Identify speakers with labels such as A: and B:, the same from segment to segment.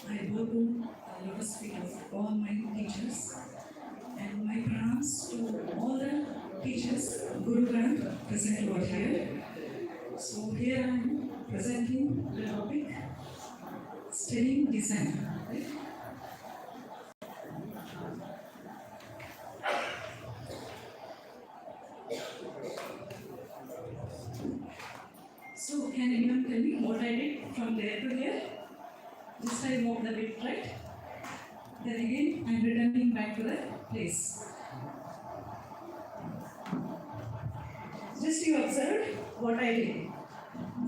A: I go to lotus feet of all my teachers and my pranams to all the teachers, Guru Granth present over here. So here I am presenting the topic studying design. Right? So can anyone tell me what I did from there to here? Just I moved a bit, right? Then again I am returning back to the place. Just you observed what I did.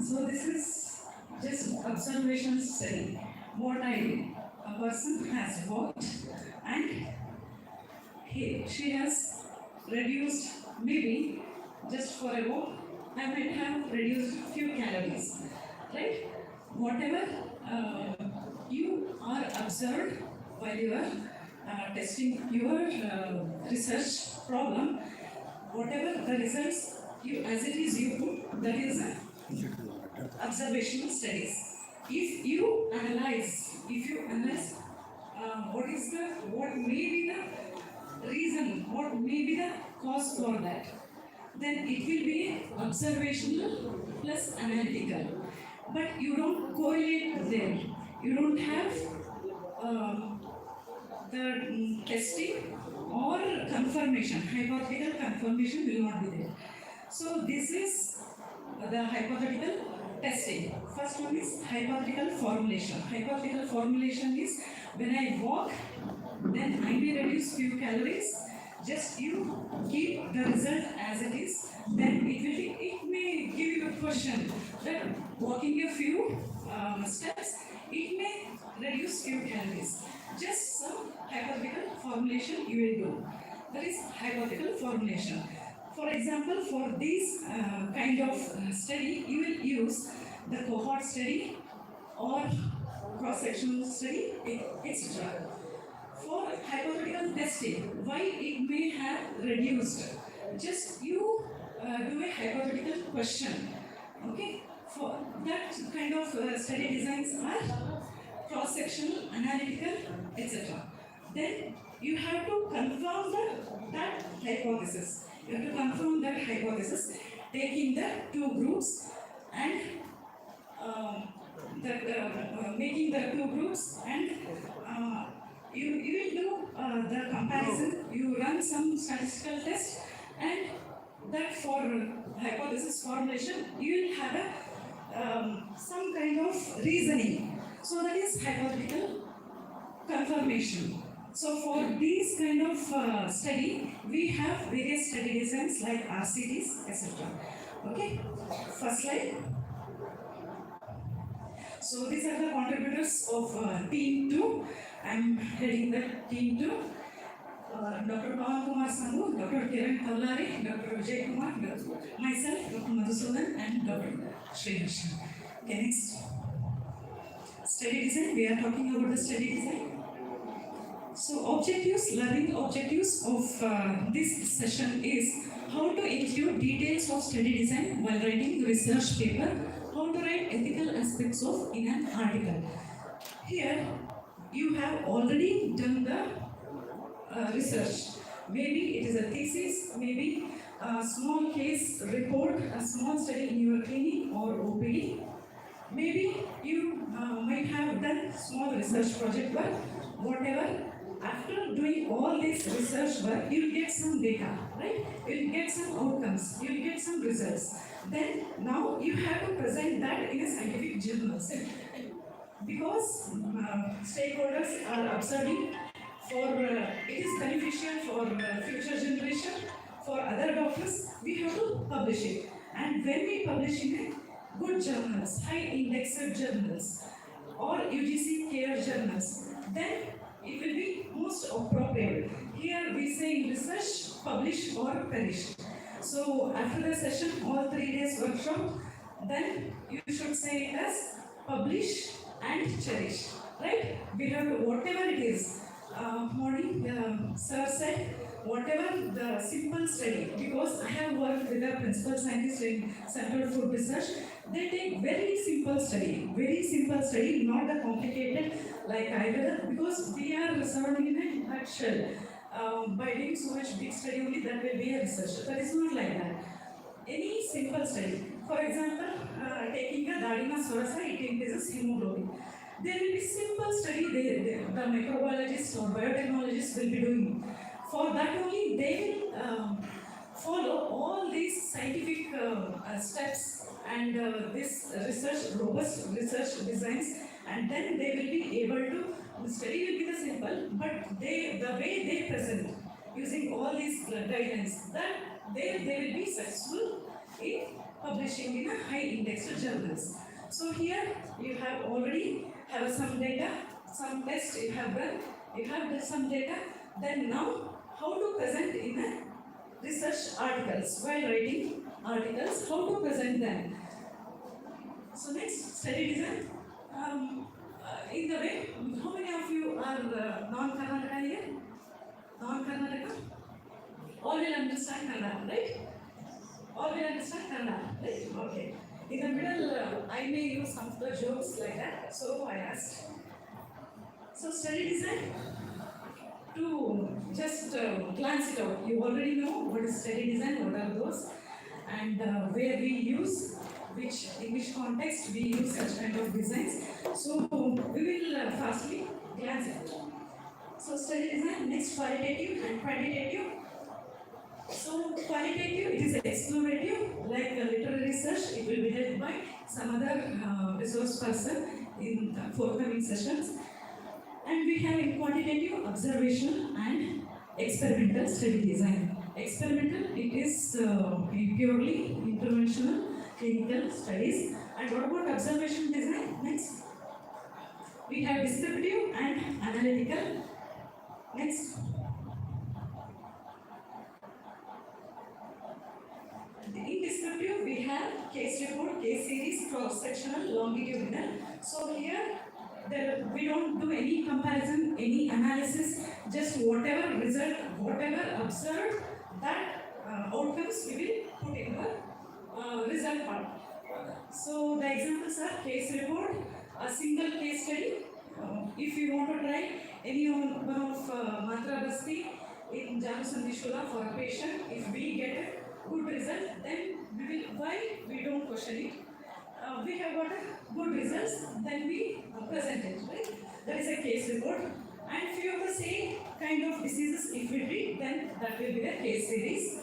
A: So this is just observation study. What I did. A person has walked and she has reduced, maybe just for a walk, I might have reduced few calories, right? Whatever you are observed while you are testing your research problem, whatever the results you as it is you put, that is observational studies. If you analyze what may be the reason, what may be the cause for that, then it will be observational plus analytical. But you don't correlate them. You don't have the testing or confirmation. Hypothetical confirmation will not be there. So this is the hypothetical testing. First one is hypothetical formulation. Hypothetical formulation is when I walk, then I may reduce few calories. Just you keep the result as it is. Then it may give you a question that walking a few steps, it may reduce few calories. Just some hypothetical formulation you will do. That is hypothetical formulation. For example, for this kind of study, you will use the cohort study or cross-sectional study, etc. For hypothetical testing, why it may have reduced, just you do a hypothetical question. Okay, for that kind of study designs are cross-sectional, analytical, etc. Then you have to confirm that hypothesis. You have to confirm that hypothesis, taking the two groups and making the two groups, and you will do the comparison. You run some statistical test, and that for hypothesis formulation, you will have some kind of reasoning. So that is hypothetical confirmation. So for these kind of study, we have various study designs like RCTs, etc. Okay, first slide. So these are the contributors of team 2. I am heading the team 2. Dr. Pawan Kumar Sandhu, Dr. Kiran Kallari, Dr. Vijay Kumar, myself, Dr. Madhusudan, and Dr. Sriharsha. Okay, next. Study design. We are talking about the study design. So objectives, learning objectives of this session is how to include details of study design while writing research paper, how to write ethical aspects of in an article. Here you have already done the research. Maybe it is a thesis, maybe a small case report, a small study in your clinic or OPD. Maybe you might have done small research project work, whatever. After doing all this research work, you will get some data, right? You will get some outcomes, you will get some results. Then now you have to present that in a scientific journal. Because stakeholders are observing, for it is beneficial for future generation, for other doctors, we have to publish it. And when we publish in a good journals, high indexed journals, or UGC care journals, then it will be most appropriate. Here we say in research, publish or perish. So after the session, all 3 days workshop, then you should say it as publish and cherish, right? We have to, whatever it is, morning sir said, whatever the simple study, because I have worked with a principal scientist in Central Food Research, They take very simple study, not the complicated like Ayurveda, because we are served in a nutshell. By doing so much big study only, that will be a research. That is not like that. Any simple study. For example, taking a Dadima Sorasa, it increases hemoglobin. There will be simple study the microbiologists or biotechnologists will be doing. For that only, they will follow all these scientific steps and this research, robust research designs, and then they will be able to, the study will be the simple, but the way they present, using all these guidelines, that they will be successful in publishing in a high indexed journals. So here you have already have some data, some tests you have done, you have done some data, then now how to present in a research articles, while writing articles, how to present them. So next, study design. In the way, how many of you are non-Karnataka here? Non-Karnataka? All will understand Kannada, right? All will understand Kannada, right? Okay. In the middle, I may use some of the jokes like that, so I asked. So study design, to just glance it out. You already know what is study design, what are those, and where we use, in which context we use such kind of designs. So we will fastly glance it out. So study design, next qualitative and quantitative. So qualitative, it is explorative, like literary research, it will be led by some other resource person in the forthcoming sessions. And we have in quantitative, observational and experimental study design. Experimental, it is purely interventional clinical studies. And what about observational design? Next. We have descriptive and analytical. Next. In descriptive, we have case report, case series, cross-sectional, longitudinal. So here, we don't do any comparison, any analysis, just whatever result, whatever observed, that outcomes we will put in the result part. So the examples are case report, a single case study. If you want to try any one of Mantra Basti in Janusandishula for a patient, if we get a good result, then why we don't question it. We have got a good results, then we present it, right? That is a case report. And few of the same kind of diseases, if we treat, then that will be a case series.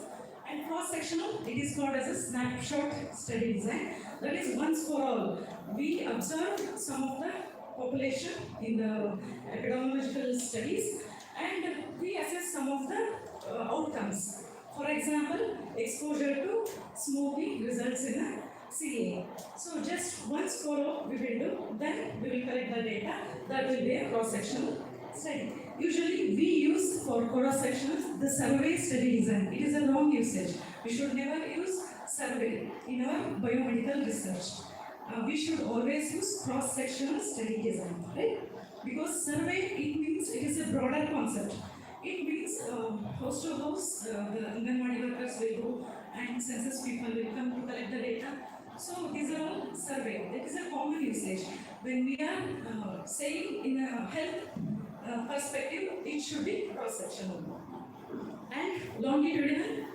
A: And cross-sectional, it is called as a snapshot study design. That is once for all. We observe some of the population in the epidemiological studies, and we assess some of the outcomes. For example, exposure to smoking results in a CA. So just once for all we will do, then we will collect the data. That will be a cross-sectional study. Usually we use for cross-sectionals the survey study design. It is a wrong usage. We should never use survey in our biomedical research. We should always use cross-sectional study design, right? Because survey, it means it is a broader concept. It means house to house, the Anganwadi workers will go and census people will come to collect the data. So these are all survey. That is a common usage. When we are saying in a health perspective, it should be cross-sectional. And longitudinal,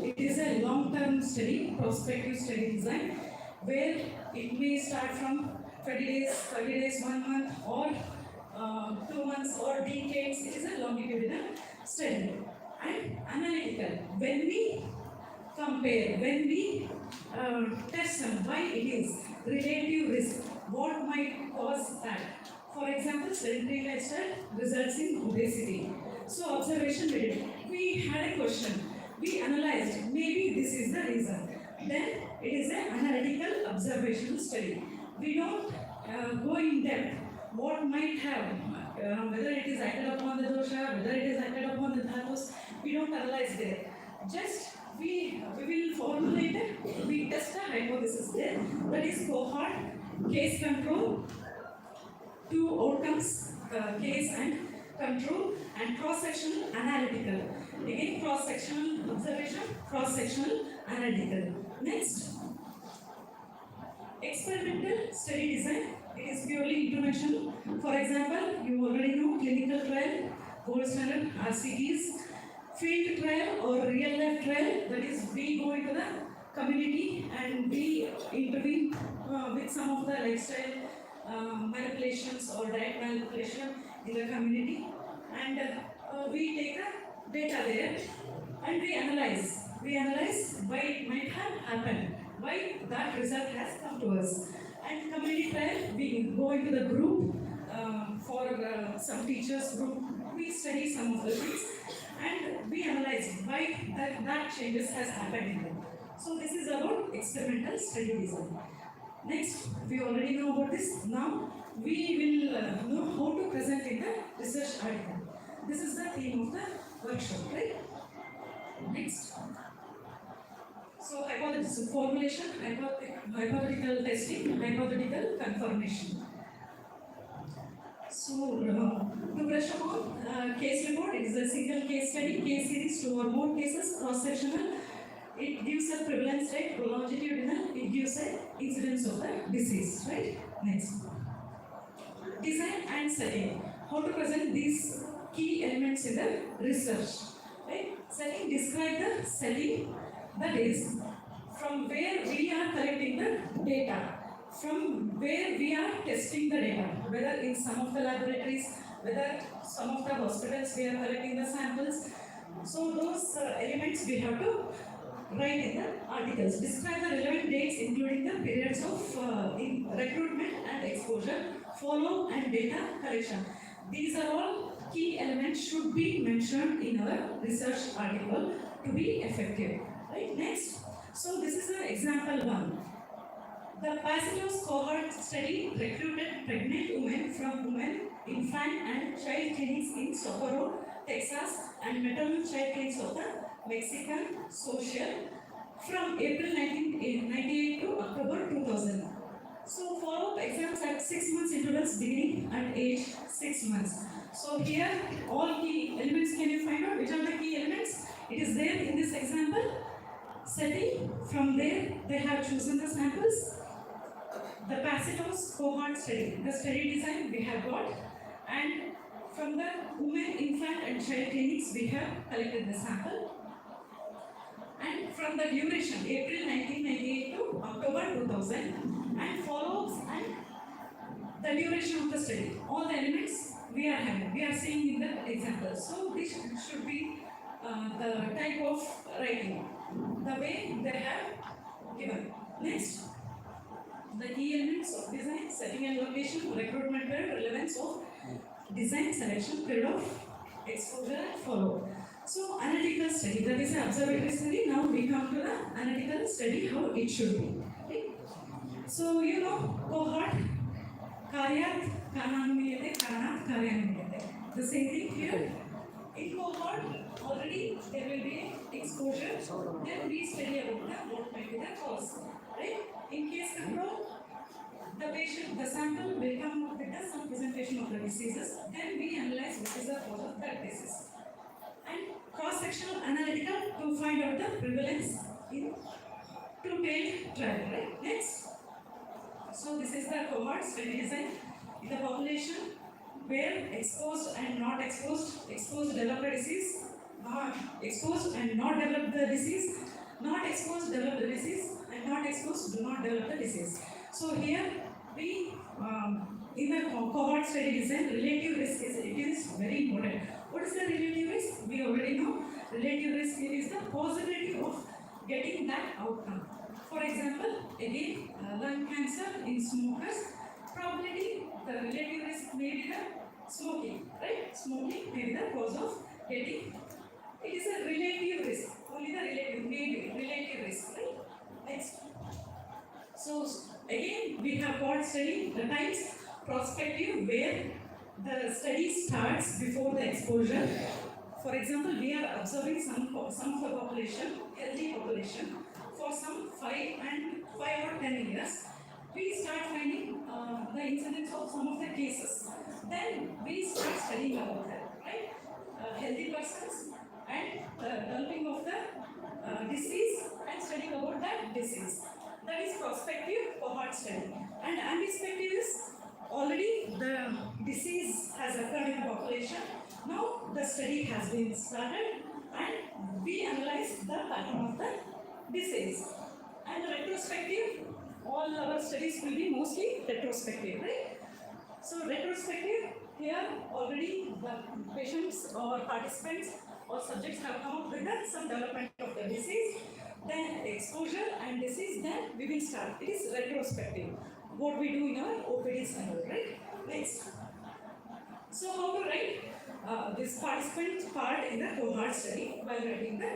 A: it is a long-term study, prospective study design, where it may start from 20 days, 30 days, 1 month, or 2 months, or decades. It is a longitudinal study. And analytical, when we compare, when we test them, why it is, relative risk, what might cause that. For example, sedentary lifestyle results in obesity. So observation we did. We had a question. We analyzed, maybe this is the reason. Then it is an analytical observational study. We don't go in depth what might have, whether it is acted upon the dosha, whether it is acted upon the dhatus, we don't analyze there. Just we will formulate it, we test a hypothesis there, that is cohort, case control, two outcomes, case and control, and cross-sectional analytical. Again, cross-sectional observation, cross-sectional analytical. Next. Experimental study design, it is purely information. For example, you already know clinical trial, gold standard, RCTs, field trial or real life trial, that is we go into the community and we intervene with some of the lifestyle manipulations or diet manipulation in the community, and we take the data there and we analyze. We analyze why it might have happened, why that result has come to us. And community trial, we go into the group for some teachers group, we study some of the things and we analyze why that changes has happened in them. So this is about experimental study design. Next, we already know about this. Now we will know how to present in the research article. This is the theme of the workshop, right? Next. So hypothesis formulation, hypothetical testing, hypothetical confirmation. So to brush upon case report, it is a single case study, case series, 2 or more cases, cross-sectional. It gives a prevalence rate, longitudinal, it gives a incidence of the disease, right? Next. Design and setting. How to present these key elements in the research, right? Setting, describe the setting, that is from where we are collecting the data, from where we are testing the data, whether in some of the laboratories, whether some of the hospitals we are collecting the samples. So those elements we have to write in the articles. Describe the relevant dates including the periods of recruitment and exposure, follow and data collection. These are all key elements should be mentioned in our research article to be effective. Right? Next. So this is an example one. The Pacitos cohort study recruited pregnant women from women, infant and child clinics in Socorro, Texas and maternal child clinics of the Mexican Social from April 1998 to October 2000. So follow-up exams at 6 months intervals beginning at age 6 months. So here all key elements, can you find out which are the key elements? It is there in this example. Setting, from there they have chosen the samples. The Pacitos cohort study, the study design we have got, and from the women, infant and child clinics we have collected the sample. And from the duration, April 1998 to October 2000, and follow-ups and the duration of the study. All the elements we are having, we are seeing in the example. So this should be the type of writing, the way they have given. Next, the key elements of design, setting and location, recruitment period, relevance of design, selection, period of exposure and follow. So analytical study, that is an observatory study. Now we come to the analytical study, how it should be. Okay? So you know cohort, karyat, kananumiyate, kanat, karyanumiyate. The same thing here. In cohort, already there will be exposure. Then we study about what might be the cause. Right? In case control, the patient, the sample will come up with some presentation of the diseases. Then we analyze what is the cause of that disease. And cross-sectional analytical to find out the prevalence in two-tailed trial. Right? Next. So this is the cohort study design. In the population where exposed and not exposed, exposed develop the disease, not exposed and not develop the disease, not exposed develop the disease, and not exposed do not develop the disease. So here we in the cohort study design, relative risk is very important. What is the relative risk? We already know. Relative risk is the possibility of getting that outcome. For example, again, lung cancer in smokers, probability, the relative risk may be the smoking, right? Smoking may be the cause of getting. It is a relative risk, only the relative, maybe relative risk, right? Next. So again, we have got study, the times prospective where the study starts before the exposure. For example, we are observing some of the population, healthy population, for some 5 or 10 years. We start finding the incidence of some of the cases. Then we start studying about that, right? Healthy persons and developing of the disease and studying about that disease. That is prospective cohort study. And antispective is already the disease has occurred in the population. Now the study has been started and we analyze the pattern of the disease. And retrospective, all our studies will be mostly retrospective, right? So retrospective, here already the patients or participants or subjects have come up with some development of the disease, then exposure and disease, then we will start. It is retrospective. What we do in our OPDs and all, right? Next. So how to write this participant part in the cohort study while writing the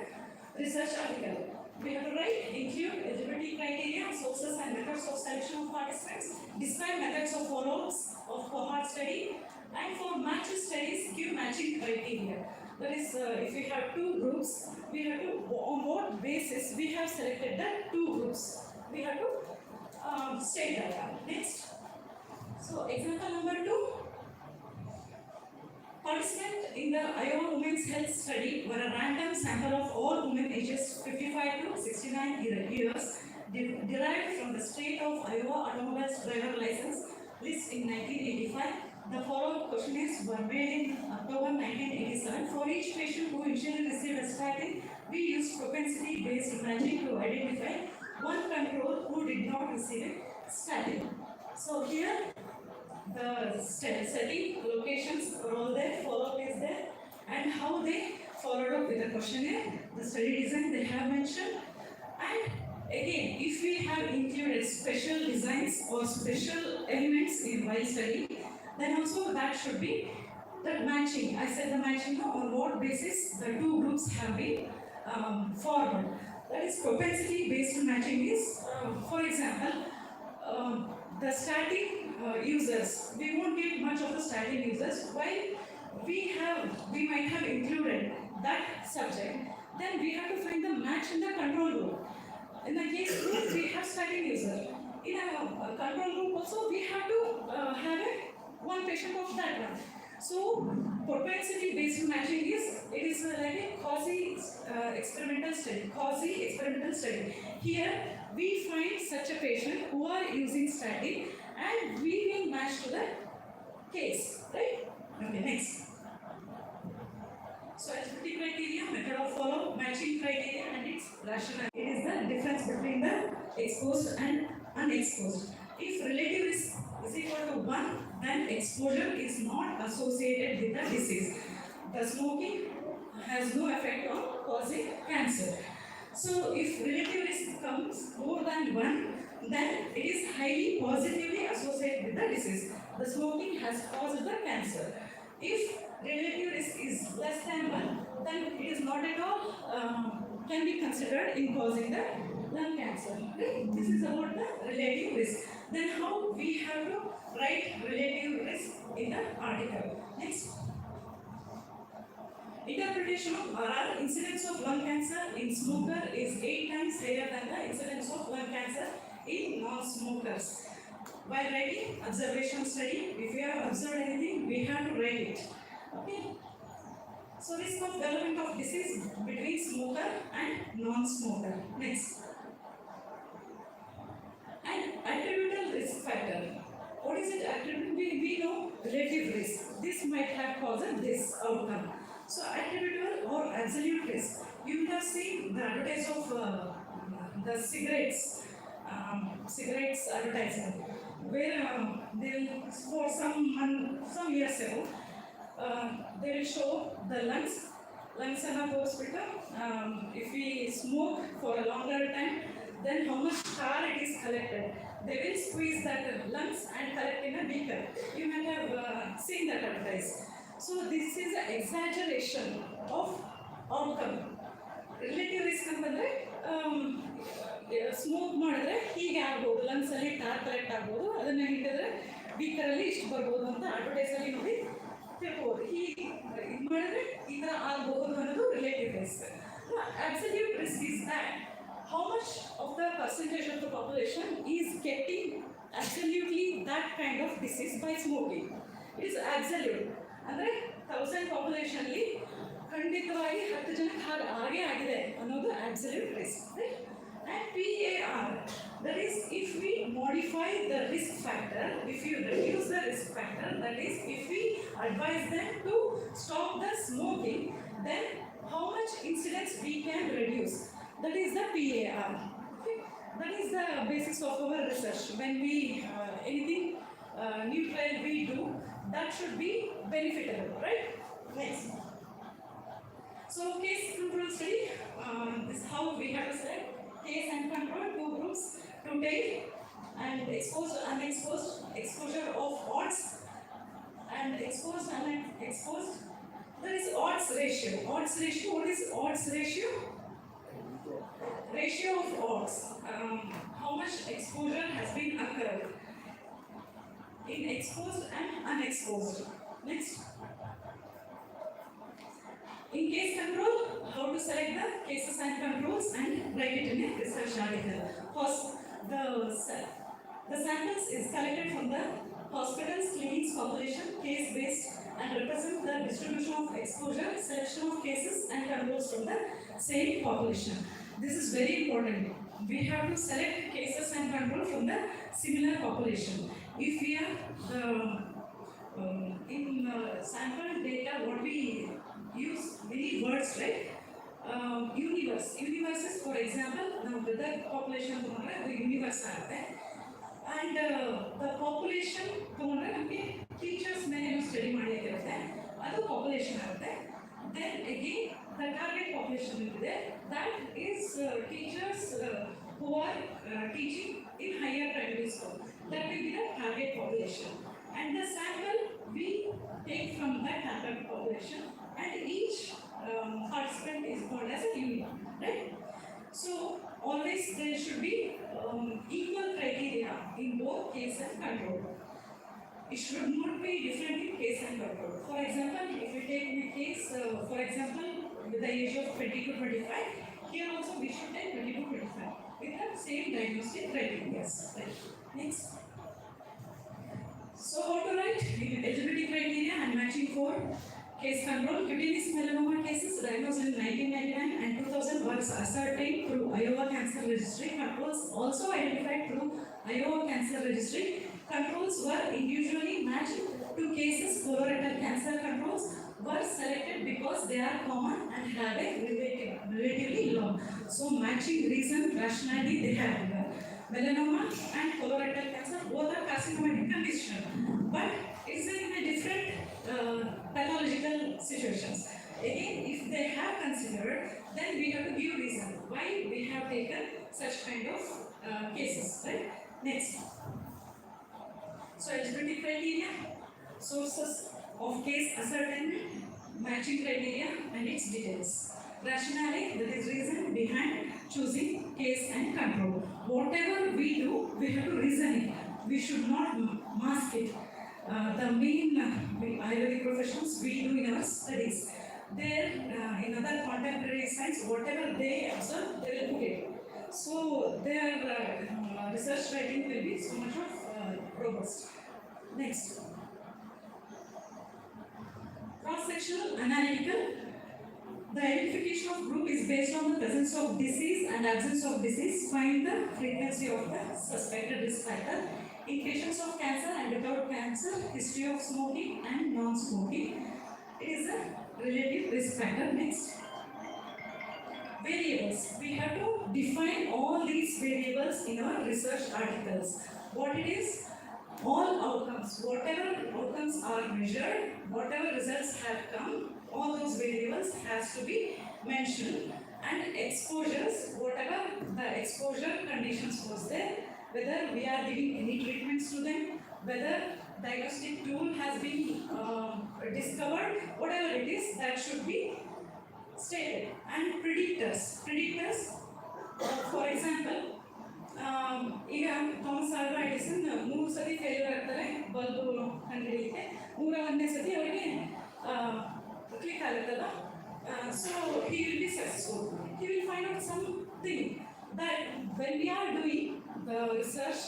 A: research article? We have to write, include eligibility criteria, sources and methods of selection of participants, describe methods of follow-ups of cohort study, and for match studies, give matching criteria. That is, if we have two groups, we have to, on what basis we have selected the two groups. We have to state that. Next. So, example number 2. Participants in the Iowa Women's Health Study were a random sample of all women ages 55 to 69 years derived from the state of Iowa automobile driver license list in 1985. The follow-up questionnaires were made in October 1987. For each patient who initially received a statin, we used propensity-based matching to identify one control who did not receive a statin. So here, the setting, locations are all there, follow-up is there, and how they followed up with the questionnaire, the study design they have mentioned. And again, if we have included special designs or special elements in while study, then also that should be the matching. I said the matching on what basis the two groups have been formed. That is propensity-based matching is, for example, the statin users, we won't get much of the statin users. While we might have included that subject, then we have to find the match in the control group. In the case group, we have statin user. In a control group also, we have to have one patient of that one. So, propensity-based matching is, it is like a quasi-experimental study. Here, we find such a patient who are using statin and we will match to the case, right? Okay, next. So, eligibility criteria, method of follow, matching criteria and its rationale. It is the difference between the exposed and unexposed. If relative risk is equal to 1, then exposure is not associated with the disease. The smoking has no effect on causing cancer. So, if relative risk comes more than 1, then it is highly positively associated with the disease. The smoking has caused the cancer. If relative risk is less than 1, then it is not at all can be considered in causing the lung cancer. Right? This is about the relative risk. Then how we have to write relative risk in the article. Next. Interpretation of RR, incidence of lung cancer in smoker is 8 times higher than the incidence of lung cancer in non-smokers. While writing observation study, if we have observed anything, we have to write it. Okay. So risk of development of disease between smoker and non-smoker. Next. And attributable risk factor. What is it? Attributable? We know relative risk. This might have caused this outcome. So attributable or absolute risk. You have seen the advertisement of the cigarettes advertisement, where they will, for some years ago, they will show the lungs in a hospital. If we smoke for a longer time, then how much tar it is collected. They will squeeze that lungs and collect in a beaker. You might have seen that advertised. So this is an exaggeration of outcome. Relative risk ಅಂತಂದ್ರೆ smoke ಮಾಡಿದ್ರೆ ಹೀಗೆ ಆಗ್ಬೋದು, lungs ಅಲ್ಲಿ ಟಾರ್ collect ಆಗ್ಬೋದು, ಅದನ್ನ ಹಿಡಿದ್ರೆ ಬೀಕರಲ್ಲಿ ಇಷ್ಟು ಬರ್ಬೋದು ಅಂತ ಅಡ್ವರ್ಟೈಸ್ ಅಲ್ಲಿ ನೋಡಿ ತಿಳ್ಕೋಬೋದು. ಹೀಗೆ ಇದು ಮಾಡಿದ್ರೆ ಈ ಥರ ಆಗ್ಬೋದು ಅನ್ನೋದು relative risk. Absolute risk is that how much of the percentage of the population is getting absolutely that kind of disease by smoking. It is absolute. ಅಂದರೆ 1000 ಪಾಪ್ಯುಲೇಷನ್ ಅಲ್ಲಿ ಖಂಡಿತವಾಗಿ 10 ಜನಕ್ಕೆ ಹಾಗೆ ಆಗಿದೆ ಅನ್ನೋದು absolute risk. And PAR, That is, if we modify the risk factor, if you reduce the risk factor, that is, if we advise them to stop the smoking, then how much incidence we can reduce. That is the PAR. Okay? That is the basis of our research. When we anything new trial we do, that should be benefitable, right? Next. So case control study, this is how we have to select case and control, two groups to take, and exposed, unexposed, exposure of odds, and exposed, unexposed. There is odds ratio. Odds ratio, what is odds ratio? Ratio of odds. How much exposure has been occurred in exposed and unexposed. Next. In case control, how to select the cases and controls and write it in a research article. First, the samples is collected from the hospitals, clinics, population, case-based, and represent the distribution of exposure, selection of cases and controls from the same population. This is very important. We have to select cases and control from the similar population. If we are in sample data, what we use many words, right? Universe. Universe is, for example, now the population the universe and the population teachers may study other population then again the target population will be there. That is teachers who are teaching in higher primary school. That will be the target population. And the sample we take from that target population, and each participant is called as a unit, right? So always there should be equal criteria in both case and control. It should not be different in case and control. For example, if we take in a case, for example, with the age of 20 to 25, here also we should take 20 to 25 with the same diagnostic criteria. Right. Next. So how to write? Eligibility criteria and matching for case control. Cutaneous melanoma cases diagnosed in 1999 and 2000 were ascertained through Iowa Cancer Registry. Controls also identified through Iowa Cancer Registry. Controls were individually matched to cases. Colorectal cancer controls were selected because they are common and have a relatively low. So matching reason, rationality they have. Melanoma and colorectal cancer both are carcinogenic condition, but it's in a different pathological situations. Again, if they have considered, then we have to give reason why we have taken such kind of cases. Right? Next. So eligibility criteria, sources of case ascertainment, matching criteria and its details. Rationale, that is reason behind choosing case and control. Whatever we do, we have to reason it. We should not mask it. The main Ayurvedic professionals we do in our studies. There, in other contemporary science, whatever they observe, they will do it. So their research writing will be so much of robust. Next. Cross-sectional analytical. The identification of group is based on the presence of disease and absence of disease. Find the frequency of the suspected risk factor. In patients of cancer and without cancer, history of smoking and non-smoking. It is a relative risk factor. Next. Variables. We have to define all these variables in our research articles. What it is? All outcomes. Whatever outcomes are measured, whatever results have come, all those variables has to be mentioned. And exposures, whatever the exposure conditions was there, whether we are giving any treatments to them, whether diagnostic tool has been discovered, whatever it is, that should be stated. And predictors. Predictors, for example, ಈಗ Thomas ಆಲ್ವಾ Edison 3 ಸತಿ failure ಆಗ್ತಾರೆ bulb ಕಂಡುಹಿಡಿಯಲಿಕ್ಕೆ, 3ನೇ ಸತಿ ಅವರಿಗೆ click ಆಗುತ್ತಲ್ಲ. So he will be successful. He will find out something that when we are doing the research,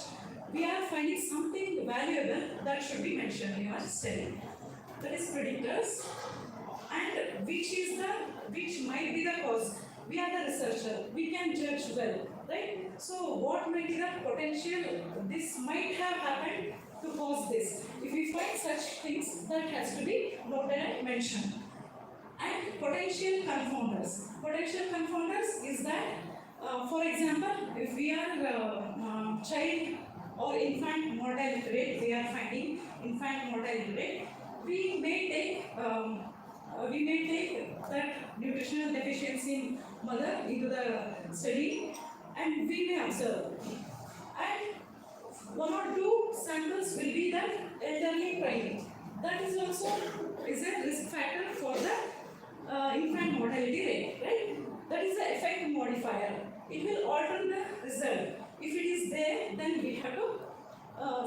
A: we are finding something valuable that should be mentioned in our study. That is predictors. And which might be the cause. we are the researcher, we can judge well, right? So what might be the potential, this might have happened to cause this. If we find such things, that has to be noted and mentioned. And potential confounders. Potential confounders is that, for example, if we are child or infant mortality rate, we are finding infant mortality rate, we may take that nutritional deficiency in mother into the study, and we may observe. And one or two samples will be that elderly primate. That is also is a risk factor for the infant mortality rate, right? That is the effect modifier. It will alter the result. If it is there, then we have to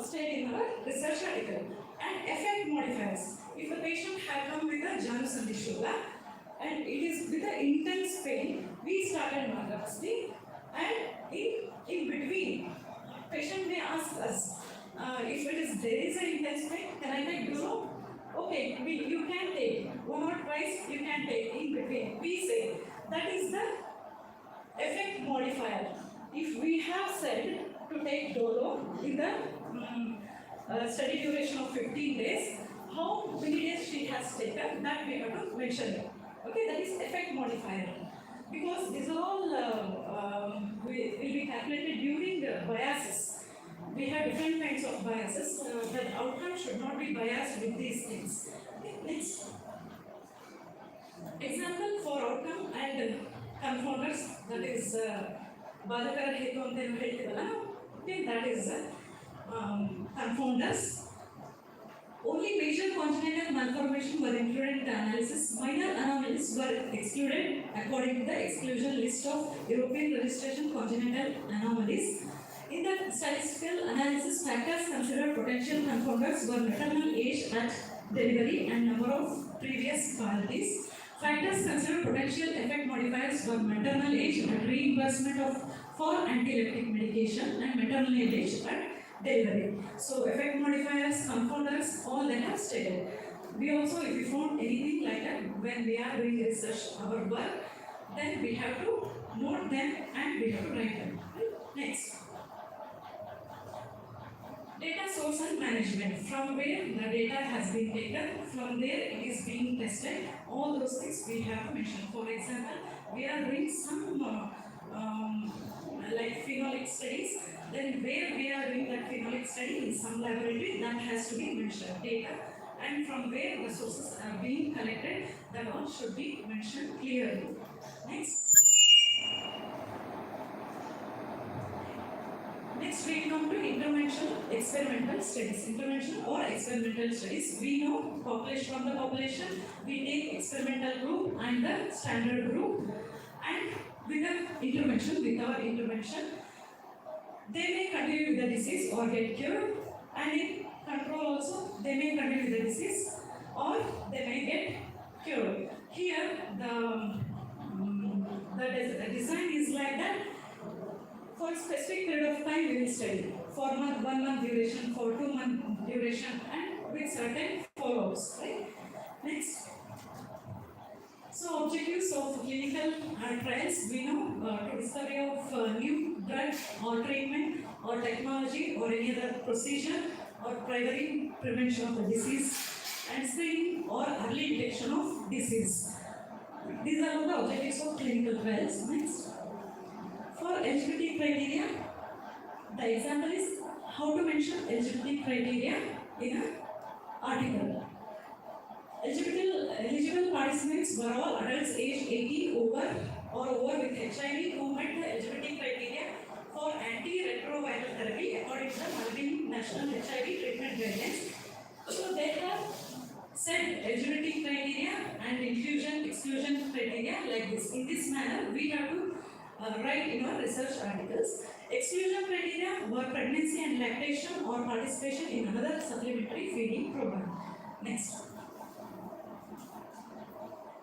A: state in our research article. And effect modifiers. If the patient had come with a Janus and Shula, and it is with an intense pain, we started margapasti, and in between, patient may ask us, if there is an intense pain, can I take Duro? Okay, you can take. One or twice you can take in between. We say that is the effect modifier. If we have said to take Dolo in the study duration of 15 days, how many days she has taken, that we have to mention it. Okay, that is effect modifier. Because these all will be calculated during biases. We have different kinds of biases. The outcome should not be biased with these things. Okay, next. Example for outcome and confounders, that is Badakara Hetu ante ಹೇಳ್ತೀವಲ್ಲ, okay, that is confounders. Only major congenital malformation were included in the analysis. Minor anomalies were excluded according to the exclusion list of European registration congenital anomalies. In the statistical analysis, factors considered potential confounders were maternal age at delivery and number of previous qualities. Factors considered potential effect modifiers were maternal age at reimbursement for anti-epileptic medication and maternal age at delivery. So effect modifiers, confounders, all they have stated. We also, if we found anything like that when we are doing research, our work, then we have to note them and we have to write them. Next. Data source and management. From where the data has been taken, from there it is being tested. All those things we have mentioned. For example, we are doing some like phenolic studies. Then where we are doing that phenolic study in some laboratory, that has to be mentioned. Data. And from where the sources are being collected, that all should be mentioned clearly. Next. Next we come to interventional experimental studies. Interventional or experimental studies. We know population from the population, we take experimental group and the standard group, and with the intervention, with our intervention, they may continue with the disease or get cured, and in control also, they may continue with the disease or they may get cured. Here the design is like that. For a specific period of time we will study. 4 month, 1 month duration, for 2 month duration, and with certain follow-ups. Right? Next. So objectives of clinical trials, we know to discovery of new drug or treatment or technology or any other procedure or primary prevention of the disease and screening or early detection of disease. These are all the objectives of clinical trials. Next. For eligibility criteria, the example is how to mention eligibility criteria in an article. Eligible participants were all adults aged 80 or over with HIV who met the eligibility criteria for antiretroviral therapy according to the Maldives National HIV Treatment Guidelines. So they have set eligibility criteria and inclusion/exclusion criteria like this. In this manner, we have to write in our research articles. Exclusion criteria were pregnancy and lactation or participation in another supplementary feeding program. Next.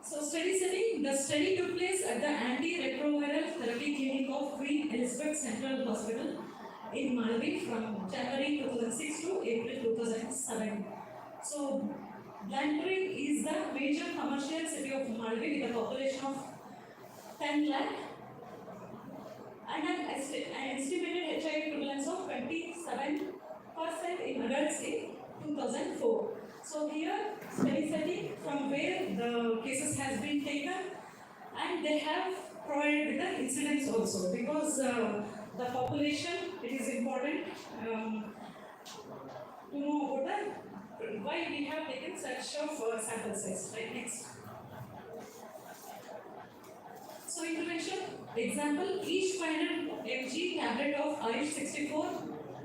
A: So study setting. The study took place at the antiretroviral therapy clinic of Queen Elizabeth Central Hospital in Maldives from January 2006 to April 2007. So Blantyre is the major commercial city of Maldives with a population of 10 lakh and an estimated HIV prevalence of 27% in adults in 2004. So here, study from where the cases has been taken, and they have provided with the incidence also, because the population, it is important to know about why we have taken such of sample size. Right, next. So intervention, example, each 500 mg tablet of Ayush 64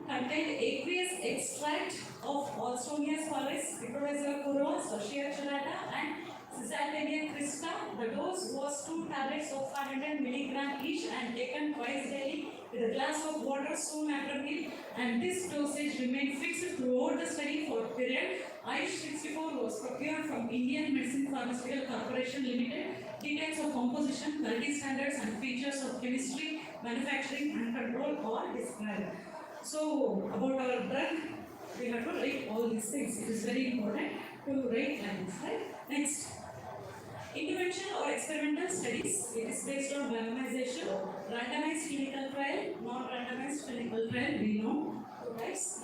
A: contained aqueous extract of Alstronia spalvis, Picorazole corolla, Stochia chelata, and Cisalpenia crispta. The dose was 2 tablets of 500 mg each and taken twice daily with a glass of water soon after meal, and this dosage remained fixed throughout the study for a period. Ayush 64 was procured from Indian Medicine Pharmaceutical Corporation Limited. Details of composition, quality standards, and features of chemistry, manufacturing, and control are described. So, about our drug, we have to write all these things. It is very important to write lines, right? Next. Intervention or experimental studies. It is based on randomization, randomized clinical trial, non-randomized clinical trial, we know. Next.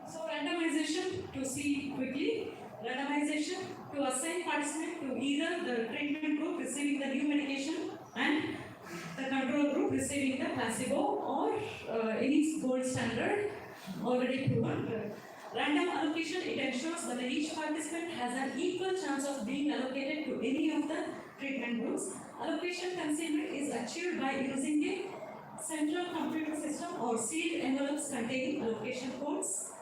A: So, randomization, to see quickly, randomization to assign participant to either the treatment group receiving the new medication and the control group receiving the placebo or any gold standard already proven. Random allocation, it ensures that each participant has an equal chance of being allocated to any of the treatment groups. Allocation consignment is achieved by using a central computer system or sealed envelopes containing allocation codes.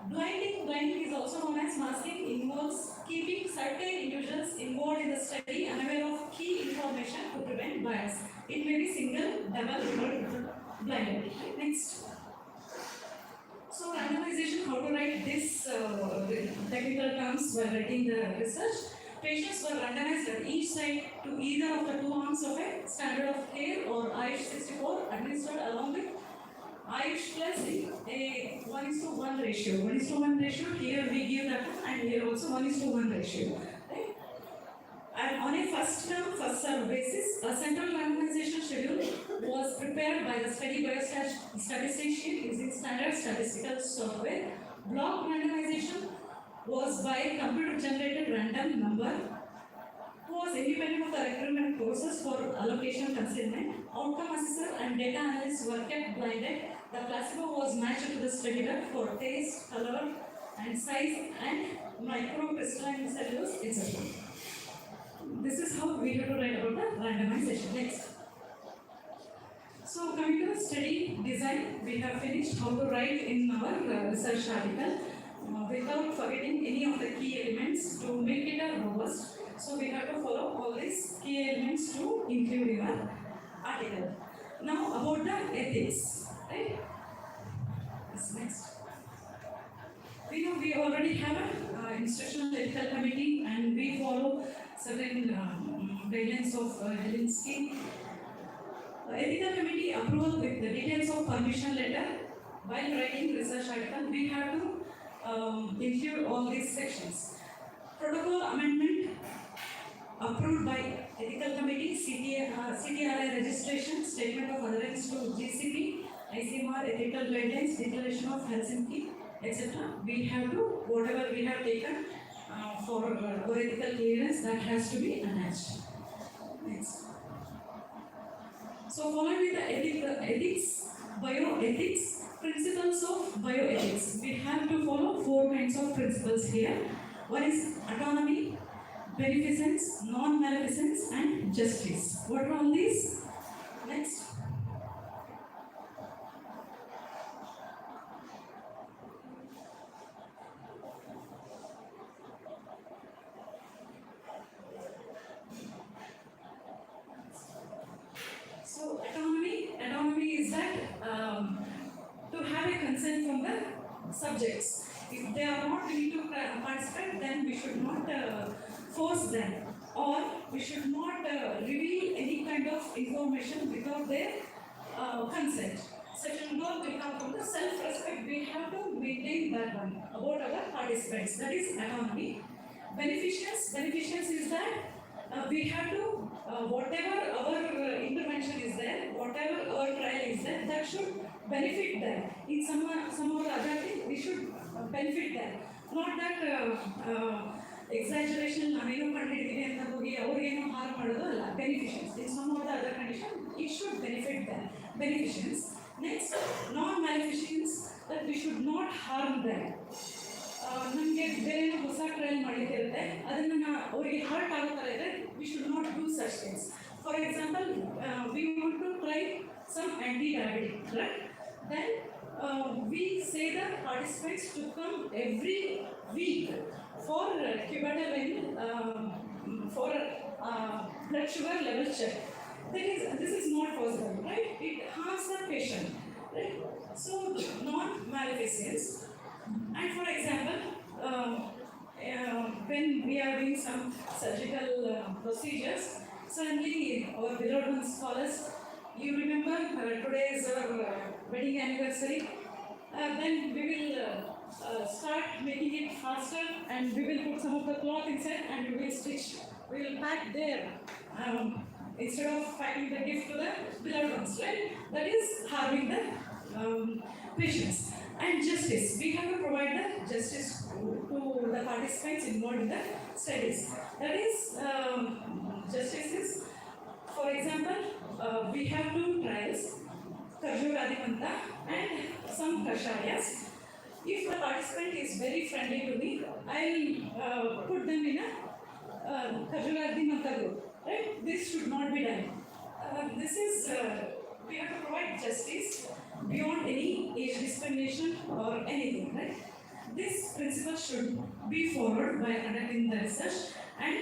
A: Blinding is also known as masking, involves keeping certain individuals involved in the study unaware of key information to prevent bias. It may be single, double, or blinded. Next. So randomization, how to write this technical terms while writing the research. Patients were randomized at each site to either of the two arms of a standard of care or Ayush 64 administered along with Ayush plus a 1:1 ratio. 1:1 ratio, here we give that and here also 1:1 ratio. Right? And on a first come, first serve basis, a central randomization schedule was prepared by the study biostatistician using standard statistical software. Block randomization was by computer generated random number who was independent of the recruitment process for allocation consignment. Outcome assessor and data analysts were kept blinded. The placebo was matched to the study drug for taste, color, and size, and microcrystalline cellulose, etc. This is how we have to write about the randomization. Next. So, coming to the study design, we have finished how to write in our research article without forgetting any of the key elements to make it a robust. So, we have to follow all these key elements to include your article. Now, about the ethics, right? Yes, next. We know we already have an institutional ethical committee and we follow certain guidelines of Helsinki. Ethical committee approval with the details of permission letter. While writing research article, we have to include all these sections. Protocol amendment approved by ethical committee, CTRI registration, statement of adherence to GCP, ICMR ethical guidelines, declaration of Helsinki, etc. We have to, whatever we have taken for ethical clearance, that has to be attached. Next. So following with the ethics, bioethics, principles of bioethics. We have to follow 4 kinds of principles here. One is autonomy, beneficence, non-maleficence, and justice. What are all these? Next. So autonomy is that to have a consent from the subjects. If they are not willing to participate, then we should not force them, or we should not reveal any kind of information without their consent. Second goal will come from the self-respect. We have to maintain that one about our participants. That is autonomy. Beneficence is that we have to, whatever our intervention is there, whatever our trial is there, that should benefit them. In some or other thing, we should benefit them. Not that exaggeration, ನಾವೇನೋ ಕಂಡಿದ್ದೀವಿ ಅಂತ ಹೋಗಿ ಅವ್ರಿಗೇನೋ harm ಮಾಡೋದು ಅಲ್ಲ. Beneficence in some or the other condition it should benefit them. Beneficence. Next, non maleficence, that we should not harm them. ನಮಗೆ ಬೇರೆ ಹೊಸ trial ಮಾಡಿದ್ದಿರುತ್ತೆ, ಅದನ್ನು ಅವರಿಗೆ ಹರ್ಟ್ ಆಗೋ ಥರ ಇದ್ದರೆ we should not do such things. For example, we want to try some anti diabetic drug, then we say the participants to come every week for cubital for blood sugar level check. This is not possible, right? It harms the patient, right? So non-maleficence. And for example, when we are doing some surgical procedures, suddenly our beloved ones call us. You remember today is our wedding anniversary. Then we will start making it faster, and we will put some of the cloth inside and we will stitch. We will pack there instead of packing the gift to the beloved ones, right? That is harming the patients. And justice, we have to provide the justice to the participants involved in the studies. That is, justice is, for example, we have two trials, Karjuradimanta and some Kashayas. If the participant is very friendly to me, I will put them in a Karjuradimanta group, right? This should not be done. This is, we have to provide justice beyond any age discrimination or anything, right? This principle should be followed by conducting the research and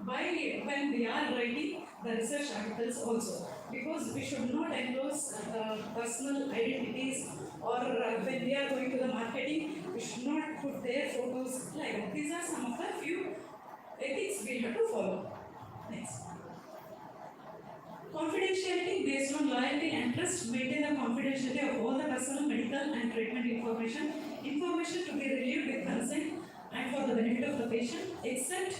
A: by when we are writing the research articles also, because we should not endorse personal identities, or when we are going to the marketing, we should not put their photos like that. These are some of the few ethics we have to follow. Next. Confidentiality based on loyalty and trust. Maintain the confidentiality of all the personal, medical and treatment information. Information to be reviewed with consent and for the benefit of the patient, except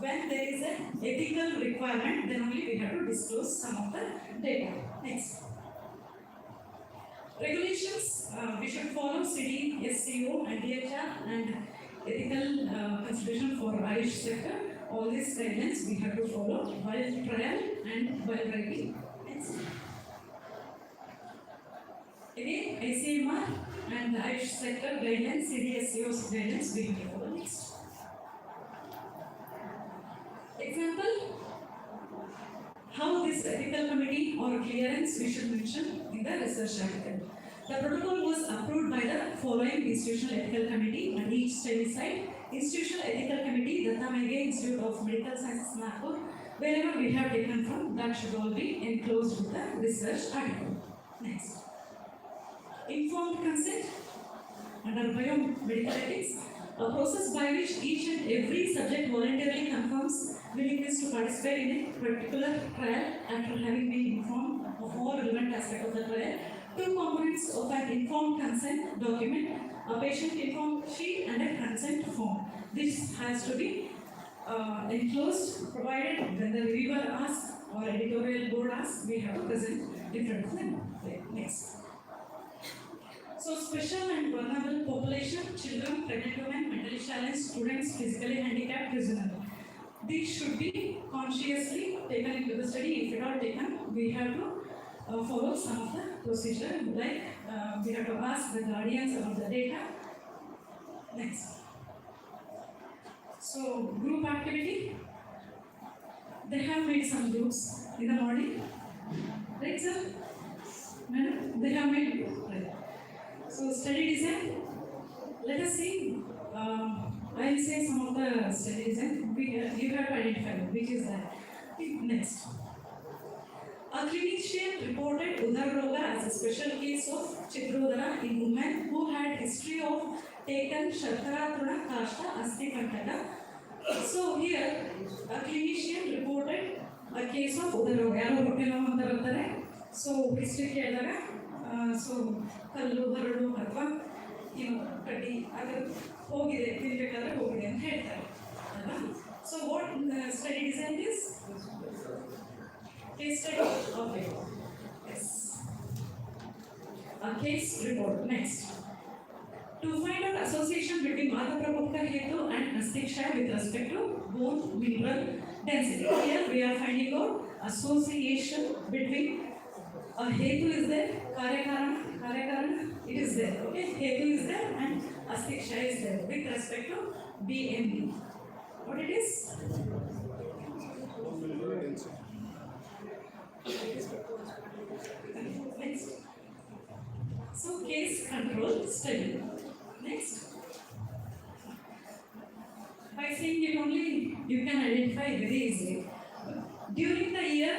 A: when there is an ethical requirement, then only we have to disclose some of the data. Next. Regulations, we should follow CD, SCO and DHR and ethical consideration for Ayush sector. All these guidelines we have to follow while trial and while writing. Next. Again, ICMR and Ayush sector guidelines, CD, SCO's guidelines we have to follow. Next. Example, how this ethical committee or clearance we should mention in the research article. The protocol was approved by the following institutional ethical committee at each study site. Institutional ethical committee, the Tamege Institute of Medical Sciences, Nagpur. Wherever we have taken from, that should all be enclosed with the research article. Next. Informed consent under biomedical ethics, a process by which each and every subject voluntarily confirms willingness to participate in a particular trial after having been informed of all relevant aspects of the trial. Two components of an informed consent document, a patient informed sheet and a consent form. This has to be enclosed, provided when the reviewer asks or editorial board asks, we have to present in front of them. Next. So special and vulnerable population, children, pregnant women, mentally challenged, students, physically handicapped, prisoners. These should be consciously taken into the study. If it are taken, we have to follow some of the procedure, like we have to ask the guardians about the data. Next. So group activity, they have made some groups in the morning, right sir? Madam, they have made groups, right? So study design, let us see. I will say some of the study design. You have to identify which is that. Next. A clinician reported Udaroga as a special case of Chitrodara in women who had history of taken Sharkara Kashta Asti Kantaka. So here, a clinician reported a case of Udaroga. So history ಕೇಳಿದಾಗ so ಕಲ್ಲು ಹರಡು ಅಥವಾ ಕಡ್ಡಿ ಅದು ಹೋಗಿದೆ ತಿನ್ಬೇಕಾದ್ರೆ ಹೋಗಿದೆ ಅಂತ ಹೇಳ್ತಾರೆ ಅಲ್ವಾ. So what study design is? Case study? Okay. Yes. A case report. Next. To find out association between Vata Prabhupka Hetu and Astiksha with respect to bone mineral density. Here we are finding out association between a Hetu is there, Karyakarana, it is there. Okay, Hetu is there and Astiksha is there with respect to BMD. What it is? Next. So case control study. Next. By seeing it only, you can identify very easily. During the year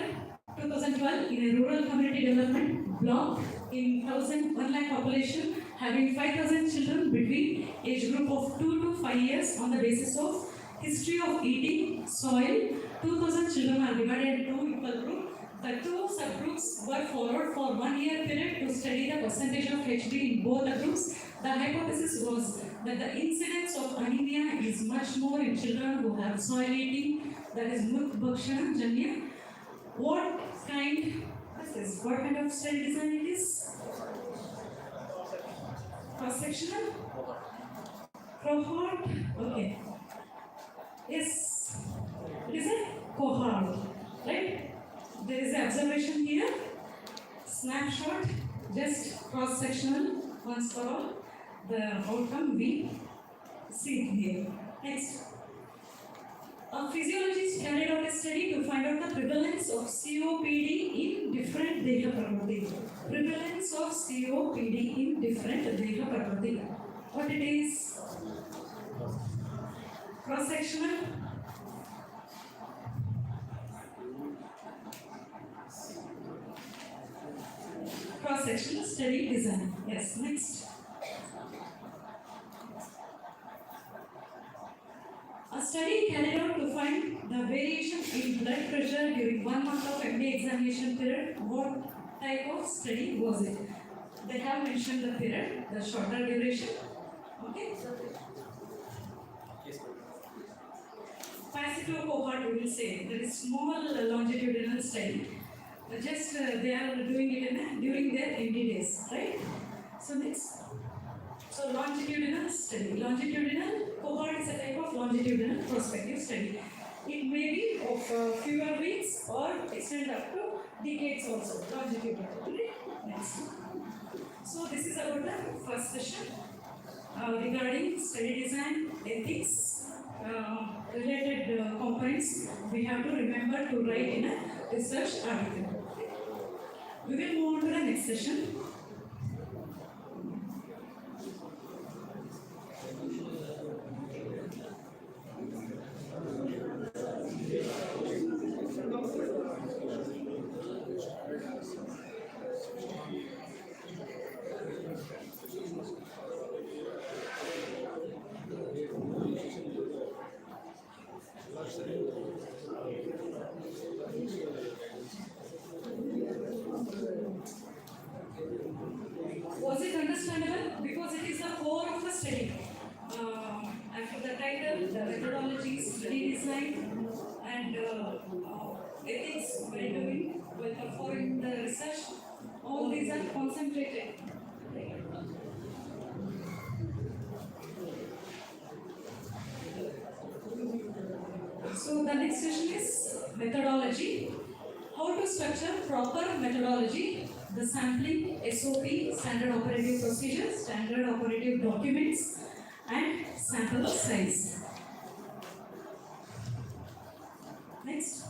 A: 2012, in a rural community development block in 1,001 lakh population, having 5,000 children between age group of 2 to 5 years on the basis of history of eating, soil, 2,000 children are divided into two equal groups. The two subgroups were followed for 1 year period to study the percentage of HD in both the groups. The hypothesis was that the incidence of anemia is much more in children who have soil eating, that is Mukbakshana Janya. What kind of study design it is? Cross-sectional? Cohort? Okay. Yes. It is a cohort, right? There is an observation here. Snapshot, just cross-sectional, once for all. The outcome we see here. Next. A physiologist carried out a study to find out the prevalence of COPD in different Deha Prakriti. Prevalence of COPD in different Deha Prakriti. What it is? Cross-sectional? Cross-sectional study design. Yes, next. A study carried out to find the variation in blood pressure during 1 month of MD examination period. What type of study was it? They have mentioned the period, the shorter duration. Okay. Pacific cohort, we will say, there is small longitudinal study. Just they are doing it during their MD days, right? So next. So longitudinal study. Longitudinal cohort is a type of longitudinal prospective study. It may be of fewer weeks or extend up to decades also. Longitudinal. Right? Next. So this is about the first session regarding study design, ethics, related components. We have to remember to write in a research article. We will move on to the next session. Was it understandable? Because it is the core of the study. After the title, the methodology, study design, and ethics, while doing, while performing the research, all these are concentrated. So the next session is methodology. How to structure proper methodology, the sampling, SOP, standard operative procedures, standard operative documents, and sample size. Next.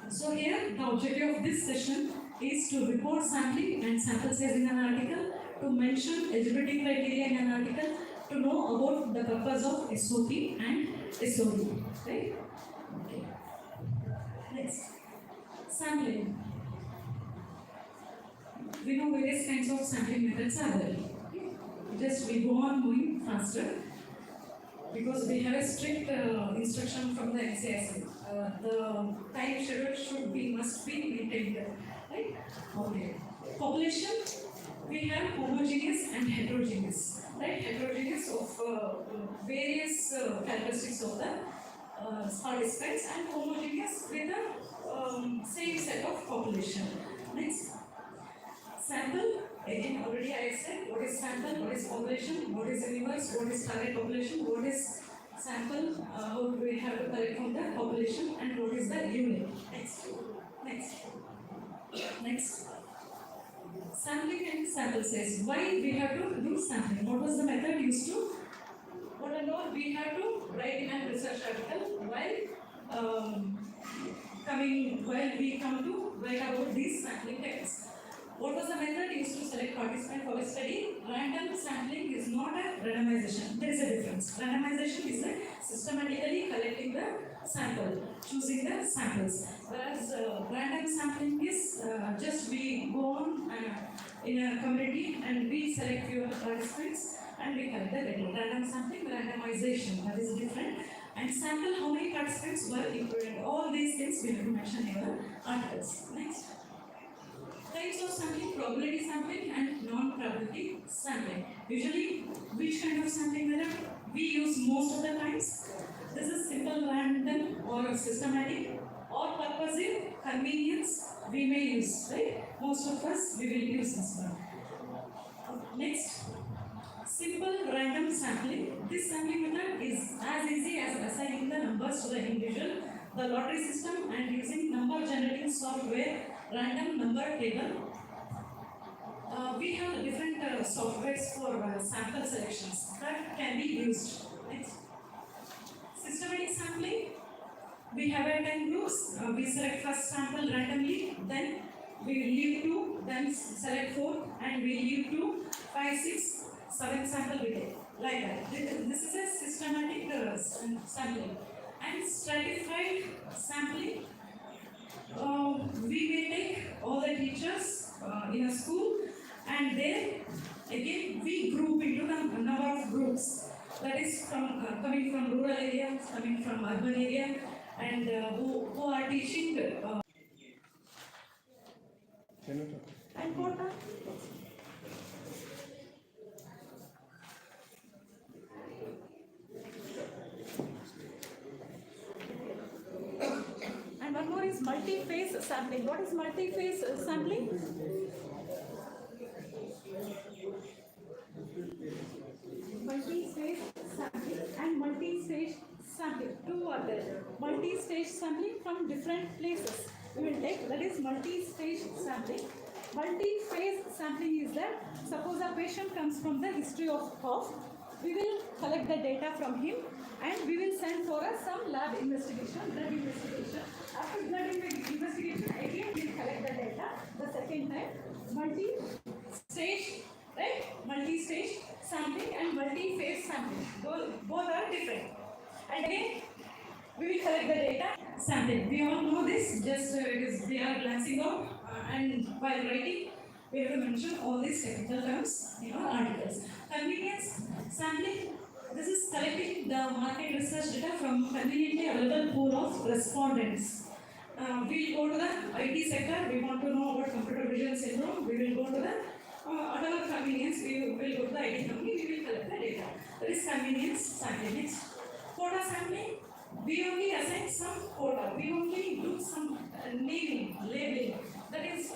A: So here the objective of this session is to report sampling and sample size in an article, to mention eligibility criteria in an article, to know about the purpose of SOP and SOD. Right? Okay. Next. Sampling. We know various kinds of sampling methods are there. Just we go on moving faster because we have a strict instruction from the NCSC. The time schedule must be maintained, right? Okay. Population, we have homogeneous and heterogeneous. right? Heterogeneous of various characteristics of the participants, and homogeneous with the same set of population. Next, sample. Again, already I said what is sample, what is population, what is universe, what is target population, what is sample, how do we have to collect from the population, and what is the unit. Next. Sampling and sample size. Why we have to do sampling? What was the method used to? What and all we have to write in a research article while we come to write about these sampling techniques. What was the method used to select participants for a study? Random sampling is not a randomization. There is a difference. Randomization is systematically collecting the sample, choosing the samples. Whereas random sampling is just we go on in a community and we select few participants and we collect the data. Random sampling, randomization, that is different. And sample how many participants were included. All these things we have to mention in our articles. Next. Types of sampling, probability sampling and non-probability sampling. Usually, which kind of sampling method we use most of the times? This is simple random or systematic or purposive convenience we may use, right? Most of us we will use this one. Next, simple random sampling. This sampling method is as easy as assigning the numbers to the individual, the lottery system, and using number generating software, random number table. We have different softwares for sample selections that can be used. Next. Systematic sampling. We have a 10 groups. We select first sample randomly, then we leave 2, then select 4, and we leave 2, 5, 6, 7 sample we take. Like that. This is a systematic sampling. And stratified sampling. We may take all the teachers in a school, and then again we group into the number of groups. That is coming from rural area, coming from urban area, and who are teaching. And quota. And one more is multi-phase sampling. What is multi-phase sampling? Multi-stage sampling and multi-stage sampling. Two are there. Multi-stage sampling from different places. We will take, that is multi-stage sampling. Multi-phase sampling is that suppose a patient comes from the history of cough, we will collect the data from him and we will send for us some lab investigation, blood investigation. After blood investigation, again we will collect the data the second time. Multi-stage, right? Multi-stage sampling and multi-phase sampling. Both are different. And again, we will collect the data sampling. We all know this, just because we are glancing out and while writing, we have to mention all these technical terms in our articles. Convenience sampling. This is collecting the market research data from conveniently available pool of respondents. We will go to the IT sector. We want to know about computer vision syndrome. We will go to the at our convenience. We will go to the IT company. We will collect the data. That is convenience sampling. Next, quota sampling. We only assign some quota. We only do some naming, labeling. That is,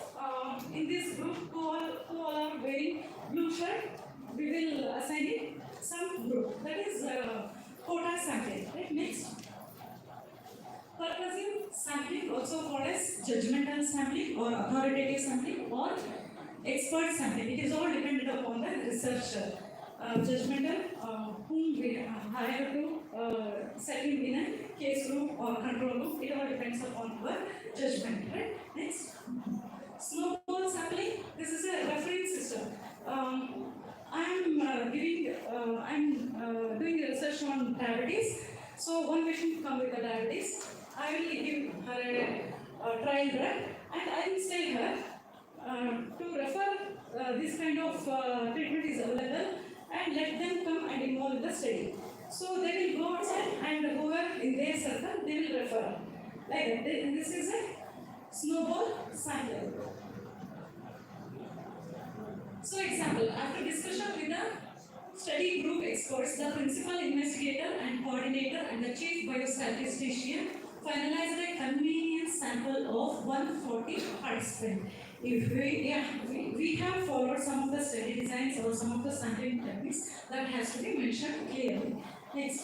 A: in this group, who all are wearing blue shirt, we will assign it some group. That is quota sampling. Right? Next, purposive sampling, also called as judgmental sampling or authoritative sampling or expert sampling. It is all dependent upon the researcher. Judgmental, whom we hire to set him in a case room or control room. It all depends upon our judgment. Right? Next, snowball sampling. This is a reference system. I'm doing research on diabetes. So one patient come with the diabetes. I will give her a trial drug and I will say her to refer this kind of treatment is available and let them come and involve in the study. So they will go outside and whoever in their circle they will refer. Like that. This is a snowball sampling. So example, after discussion with the study group experts, the principal investigator and coordinator and the chief biostatistician finalized a convenience sample of 140 participants. If we have followed some of the study designs or some of the sampling techniques that has to be mentioned clearly. Next.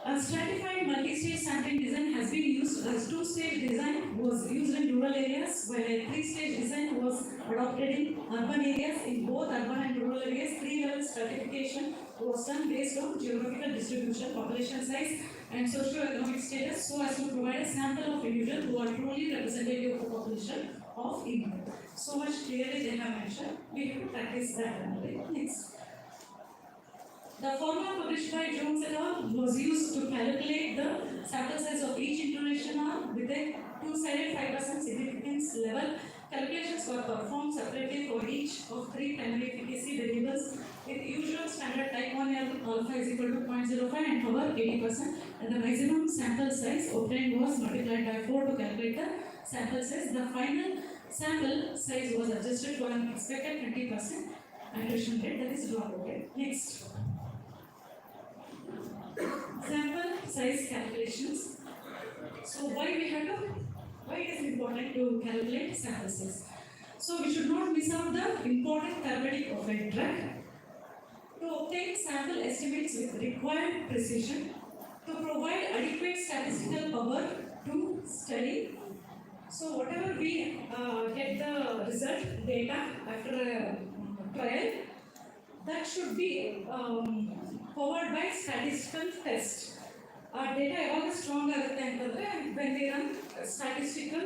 A: A stratified multi-stage sampling design has been used. As two-stage design was used in rural areas, while a three-stage design was adopted in urban areas. In both urban and rural areas, three-level stratification was done based on geographical distribution, population size, and socio-economic status, so as to provide a sample of individuals who are truly representative of the population of India. So much clearly they have mentioned. We have to practice that only. Next. The formula published by Jones et al. Was used to calculate the sample size of each intervention arm with a two-sided 5% significance level. Calculations were performed separately for each of three primary efficacy variables with usual standard type 1 alpha is equal to 0.05 and power 80%, and the maximum sample size obtained was multiplied by 4 to calculate the sample size. The final sample size was adjusted for an expected 20% attrition rate, that is drop rate. Next. Sample size calculations. So why it is important to calculate sample size? So we should not miss out the important therapeutic of a drug. To obtain sample estimates with required precision, to provide adequate statistical power to study. So whatever we get the result data after a trial, that should be powered by statistical test. Data ಯಾವಾಗ strong ಆಗುತ್ತೆ ಅಂತಂದ್ರೆ when we run statistical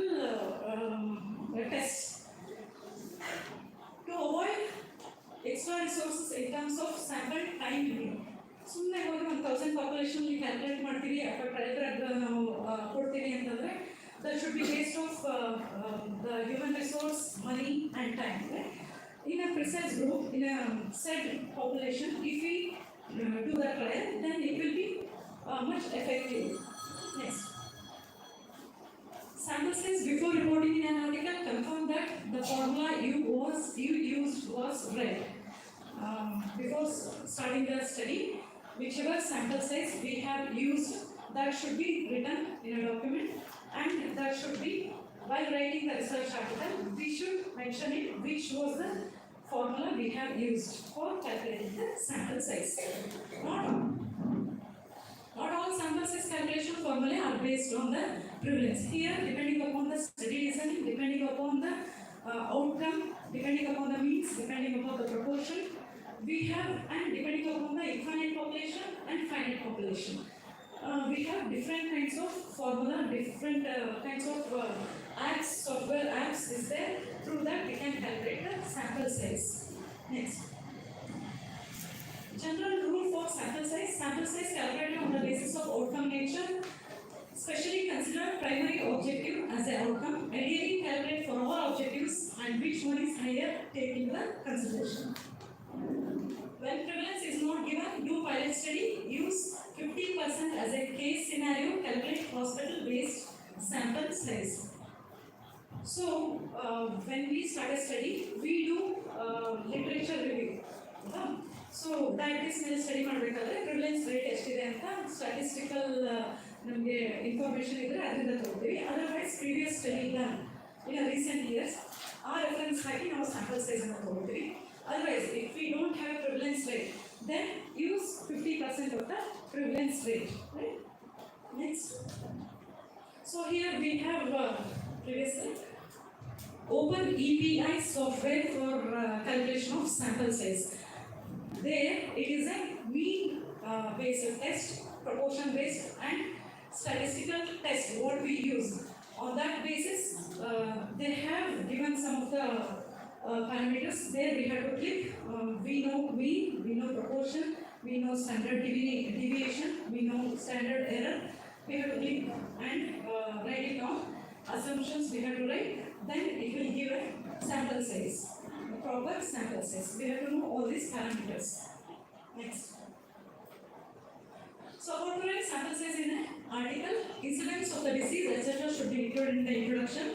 A: tests. To avoid extra resources in terms of sample time limit. ಸುಮ್ಮನೆ ಹೋಗಿ 1000 population calculate ಮಾಡ್ತೀವಿ ಅಥವಾ trail ನಾವು ಕೊಡ್ತೀವಿ ಅಂತಂದ್ರೆ that should be based off the human resource, money and time. Right? In a precise group, in a set population, if we do the trial, then it will be much effective. Next. Sample size before reporting in an article, confirm that the formula you used was right. Before starting the study, whichever sample size we have used, that should be written in a document, and that should be, while writing the research article, we should mention it which was the formula we have used for calculating the sample size. Not all sample size calculation formulae are based on the prevalence. Here, depending upon the study design, depending upon the outcome, depending upon the means, depending upon the proportion, we have, and depending upon the infinite population and finite population, we have different kinds of formula, different kinds of apps, software apps is there. Through that, we can calculate the sample size. Next. General rule for sample size calculated on the basis of outcome nature. Specially consider primary objective as an outcome. Ideally calculate for all objectives and which one is higher take into the consideration. When prevalence is not given, do pilot study. Use 50% as a case scenario. Calculate hospital-based sample size. So when we start a study, we do literature review. So that is study ಮಾಡಬೇಕಾದ್ರೆ prevalence rate ಎಷ್ಟಿದೆ ಅಂತ statistical ನಮಗೆ information ಇದ್ರೆ ಅದರಿಂದ ತಗೊಳ್ತೀವಿ. Otherwise previous study in recent years ಆ reference ಹಾಕಿ ನಾವು sample size ಅನ್ನು ತಗೊಳ್ತೀವಿ. Otherwise, if we don't have prevalence rate, then use 50% of the prevalence rate. Right? Next. So here we have previously open EPI software for calculation of sample size. There it is a mean based test, proportion based and statistical test what we use. On that basis, they have given some of the parameters. There we have to click. We know mean, we know proportion, we know standard deviation, we know standard error. We have to click and write it down. Assumptions we have to write. Then it will give a sample size, a proper sample size. We have to know all these parameters. Next. So how to write sample size in an article? Incidence of the disease, etc. should be included in the introduction.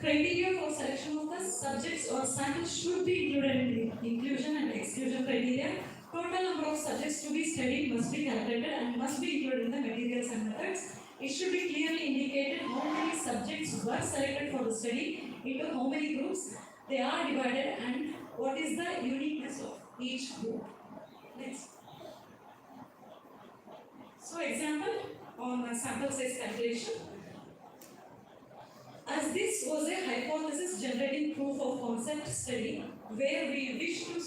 A: Criteria for selection of the subjects or samples should be included in the inclusion and exclusion criteria. Total number of subjects to be studied must be calculated and must be included in the materials and methods. It should be clearly indicated how many subjects were selected for the study, into how many groups they are divided, and what is the uniqueness of each group. Next. So example on sample size calculation. As this was a hypothesis generating proof of concept study where we wish to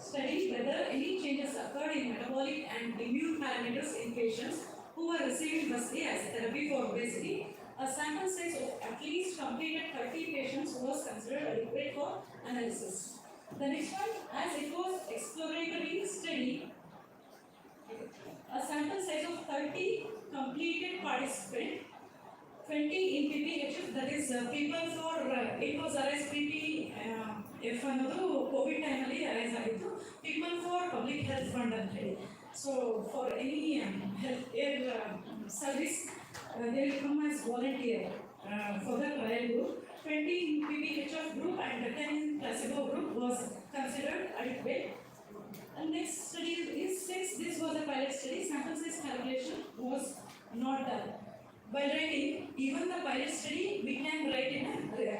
A: study whether any changes occurred in metabolic and immune parameters in patients who were receiving Basli as therapy for obesity, a sample size of at least completed 30 patients was considered adequate for analysis. The next one, as it was exploratory study, a sample size of 30 completed participants, 20 in PPHF, that is people for it was arise PPF ಅನ್ನೋದು Covid ಟೈಮಲ್ಲಿ arise ಆಗಿತ್ತು. People for public health fund ಅಂತ ಹೇಳಿ. So for any health care service, they will come as volunteer for the trial group. 20 in PPHF group and 10 in placebo group was considered adequate. And next study is, since this was a pilot study, sample size calculation was not done. By writing, even the pilot study, we can write in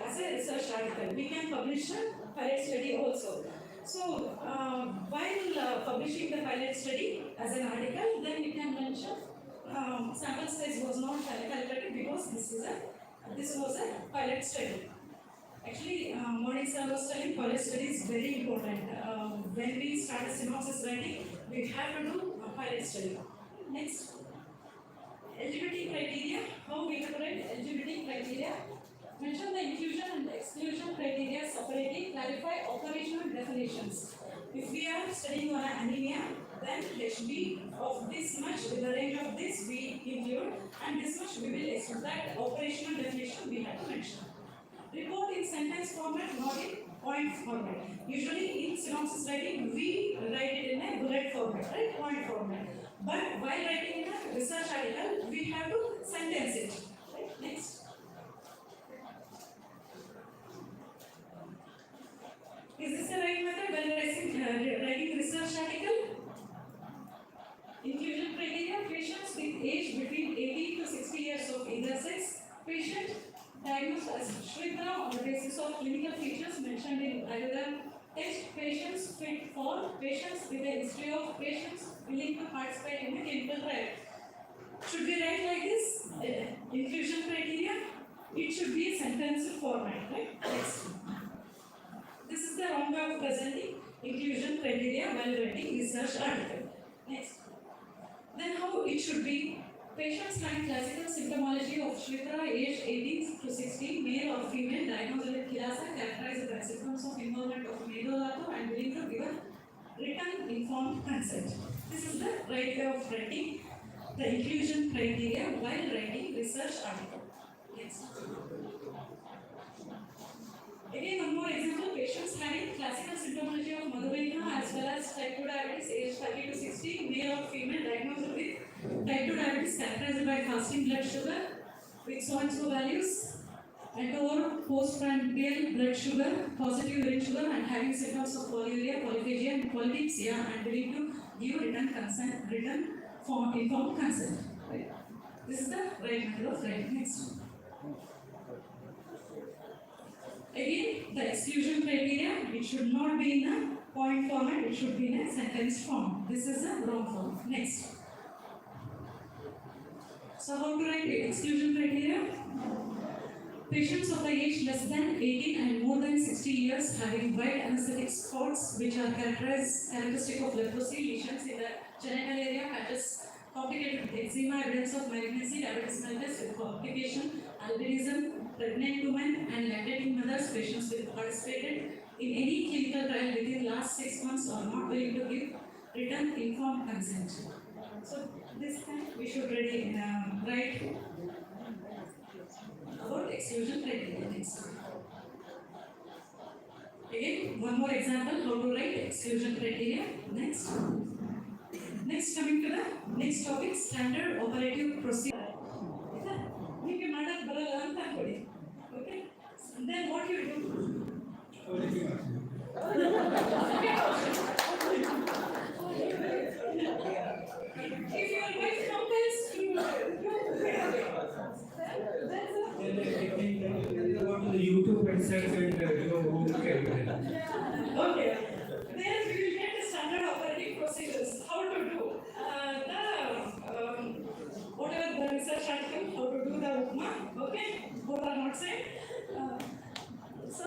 A: as a research article. We can publish a pilot study also. So, while publishing the pilot study as an article, then we can mention sample size was not calculated because this was a pilot study. Actually, morning sir was telling pilot study is very important. When we start a synopsis writing, we have to do a pilot study. Next. Eligibility criteria. How we have to write eligibility criteria? Mention the inclusion and exclusion criteria separately. Clarify operational definitions. If we are studying on anemia, then there should be of this much, with the range of this we include, and this much we will exclude. That operational definition we have to mention. Report in sentence format, not in point format. Usually in synopsis writing, we write it in a bullet format, right? Point format. But while writing in a research article, we have to sentence it. Right? Next. Is this the right method when writing research article? Inclusion criteria: patients with age between 18 to 60 years of either sex. Patient diagnosed as Shweta on the basis of clinical features mentioned in AYURVEDIC text. Patients fit for patients with a history of patients willing to participate in a clinical trial. Should we write like this? Inclusion criteria? It should be a sentence format, right? Next. This is the wrong way of presenting inclusion criteria while writing research article. Next. Then how it should be? Patients having classical symptomology of Shweta, age 18 to 60, male or female, diagnosed with Kilasa, characterized by symptoms of involvement of Medolato and willing to give a written informed consent. This is the right way of writing the inclusion criteria while writing research article. Next. Again, one more example: patients having classical symptomology of Madhuvena as well as type 2 diabetes, age 30 to 60, male or female, diagnosed with type 2 diabetes, characterized by fasting blood sugar with so and so values, and or postprandial blood sugar, positive urine sugar, and having symptoms of polyuria, polyphagia, and polydipsia, and willing to give written consent, informed consent. Right? This is the right method of writing. Next. Again, the exclusion criteria, it should not be in a point format, it should be in a sentence form. This is the wrong form. Next. So how to write exclusion criteria? Patients of the age less than 18 and more than 60 years having wide anesthetic spots which are characteristic of leprosy, lesions in the genital area, patches complicated with eczema, evidence of malignancy, diabetes mellitus with complication, albinism, pregnant women and lactating mothers. Patients with participated in any clinical trial within last 6 months are not willing to give written informed consent. So this time we should really write about exclusion criteria. Next. Again, one more example how to write exclusion criteria. Next. Next, coming to the next topic, standard operative procedure. Okay. Then what you do?
B: Go to the YouTube itself and do a home calculator.
A: Okay. Then we will get the standard operating procedures. How to do whatever the research article, how to do the upma. Okay, both are not same. So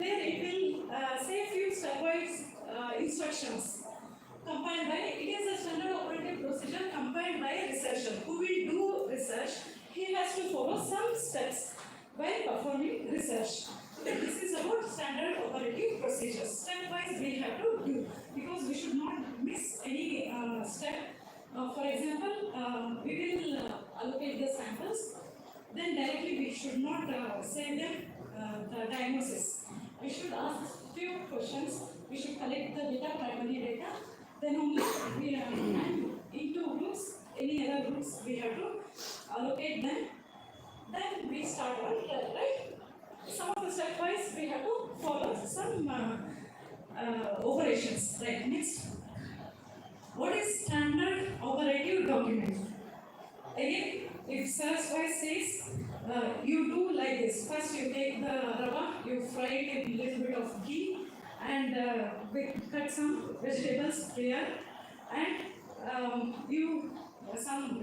A: there it will say few stepwise instructions compiled by. It is a standard operating procedure compiled by a researcher who will do research. He has to follow some steps while performing research. This is about standard operating procedures. Stepwise we have to do because we should not miss any step. For example, we will allocate the samples. Then directly we should not say them the diagnosis. We should ask few questions. We should collect the data, primary data. Then only we and into groups, any other groups we have to allocate them. Then we start our trial, right? Some of the stepwise we have to follow some operations. Right, next. What is standard operative document? Again, if stepwise says you do like this. First you take the rava, you fry it in a little bit of ghee and cut some vegetables here and you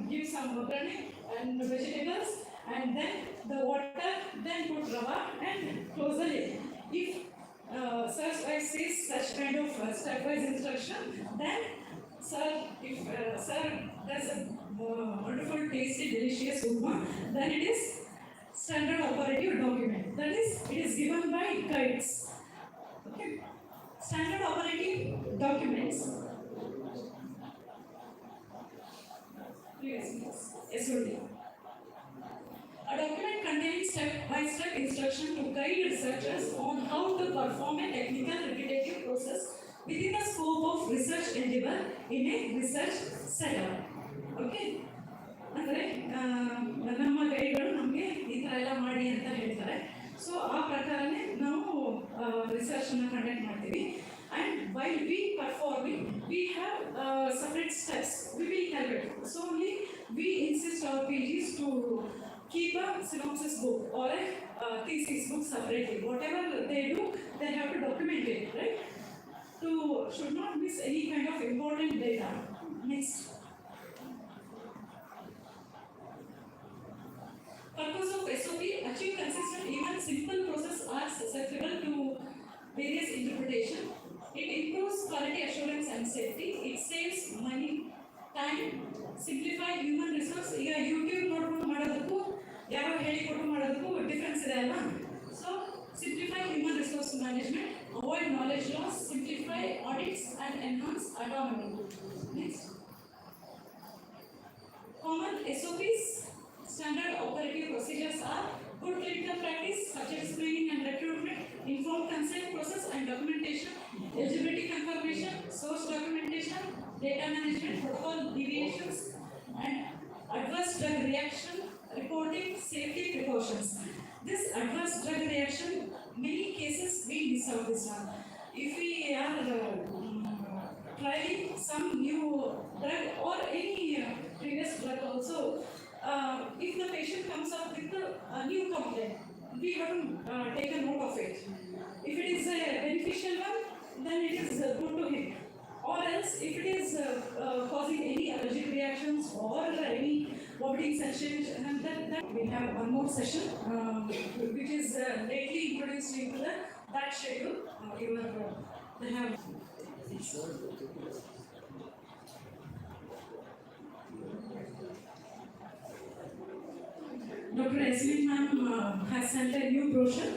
A: give some organic and vegetables and then the water, then put rava and close the lid. If stepwise says such kind of stepwise instruction, then sir, if sir does a wonderful, tasty, delicious upma, then it is standard operative document. That is, it is given by guides. Okay. Standard operative documents. Yes, SOD. A document contains step-by-step instruction to guide researchers on how to perform a technical repetitive process within the scope of research endeavor in a research setup. Okay? ಅಂದರೆ ನಮ್ಮ ಗೈಡ್ಗಳು ನಮಗೆ ಈ ಥರ ಎಲ್ಲ ಮಾಡಿ ಅಂತ ಹೇಳ್ತಾರೆ. So ಆ ಪ್ರಕಾರನೇ ನಾವು ರಿಸರ್ಚನ್ನು ಕಂಡಕ್ಟ್ ಮಾಡ್ತೀವಿ. And while we performing, we have separate steps. We will calculate. So only we insist our PGs to keep a synopsis book or a thesis book separately. Whatever they do, they have to document it, right? To should not miss any kind of important data. Next. Purpose of SOP: achieve consistent, even simple process are susceptible to various interpretation. It improves quality assurance and safety. It saves money, time, simplify human resource. ಈಗ YouTube ನೋಡ್ಕೊಂಡು ಮಾಡೋದಕ್ಕೂ ಯಾರೋ ಹೇಳಿಕೊಟ್ಟು ಮಾಡೋದಕ್ಕೂ difference ಇದೆ ಅಲ್ಲ. So simplify human resource management, avoid knowledge loss, simplify audits and enhance autonomy. Next. Common SOPs, standard operative procedures are good clinical practice, subject screening and recruitment, informed consent process and documentation, eligibility confirmation, source documentation, data management, protocol deviations, and adverse drug reaction, reporting, safety precautions. This adverse drug reaction, many cases we miss out this one. If we are trying some new drug or any previous drug also, if the patient comes up with a new complaint, we have to take a note of it. If it is a beneficial one, then it is good to him. Or else, if it is causing any allergic reactions or any vomiting sensation, then we have one more session, which is lately introduced into that schedule. They have. Dr. Esmin ma'am has sent a new brochure.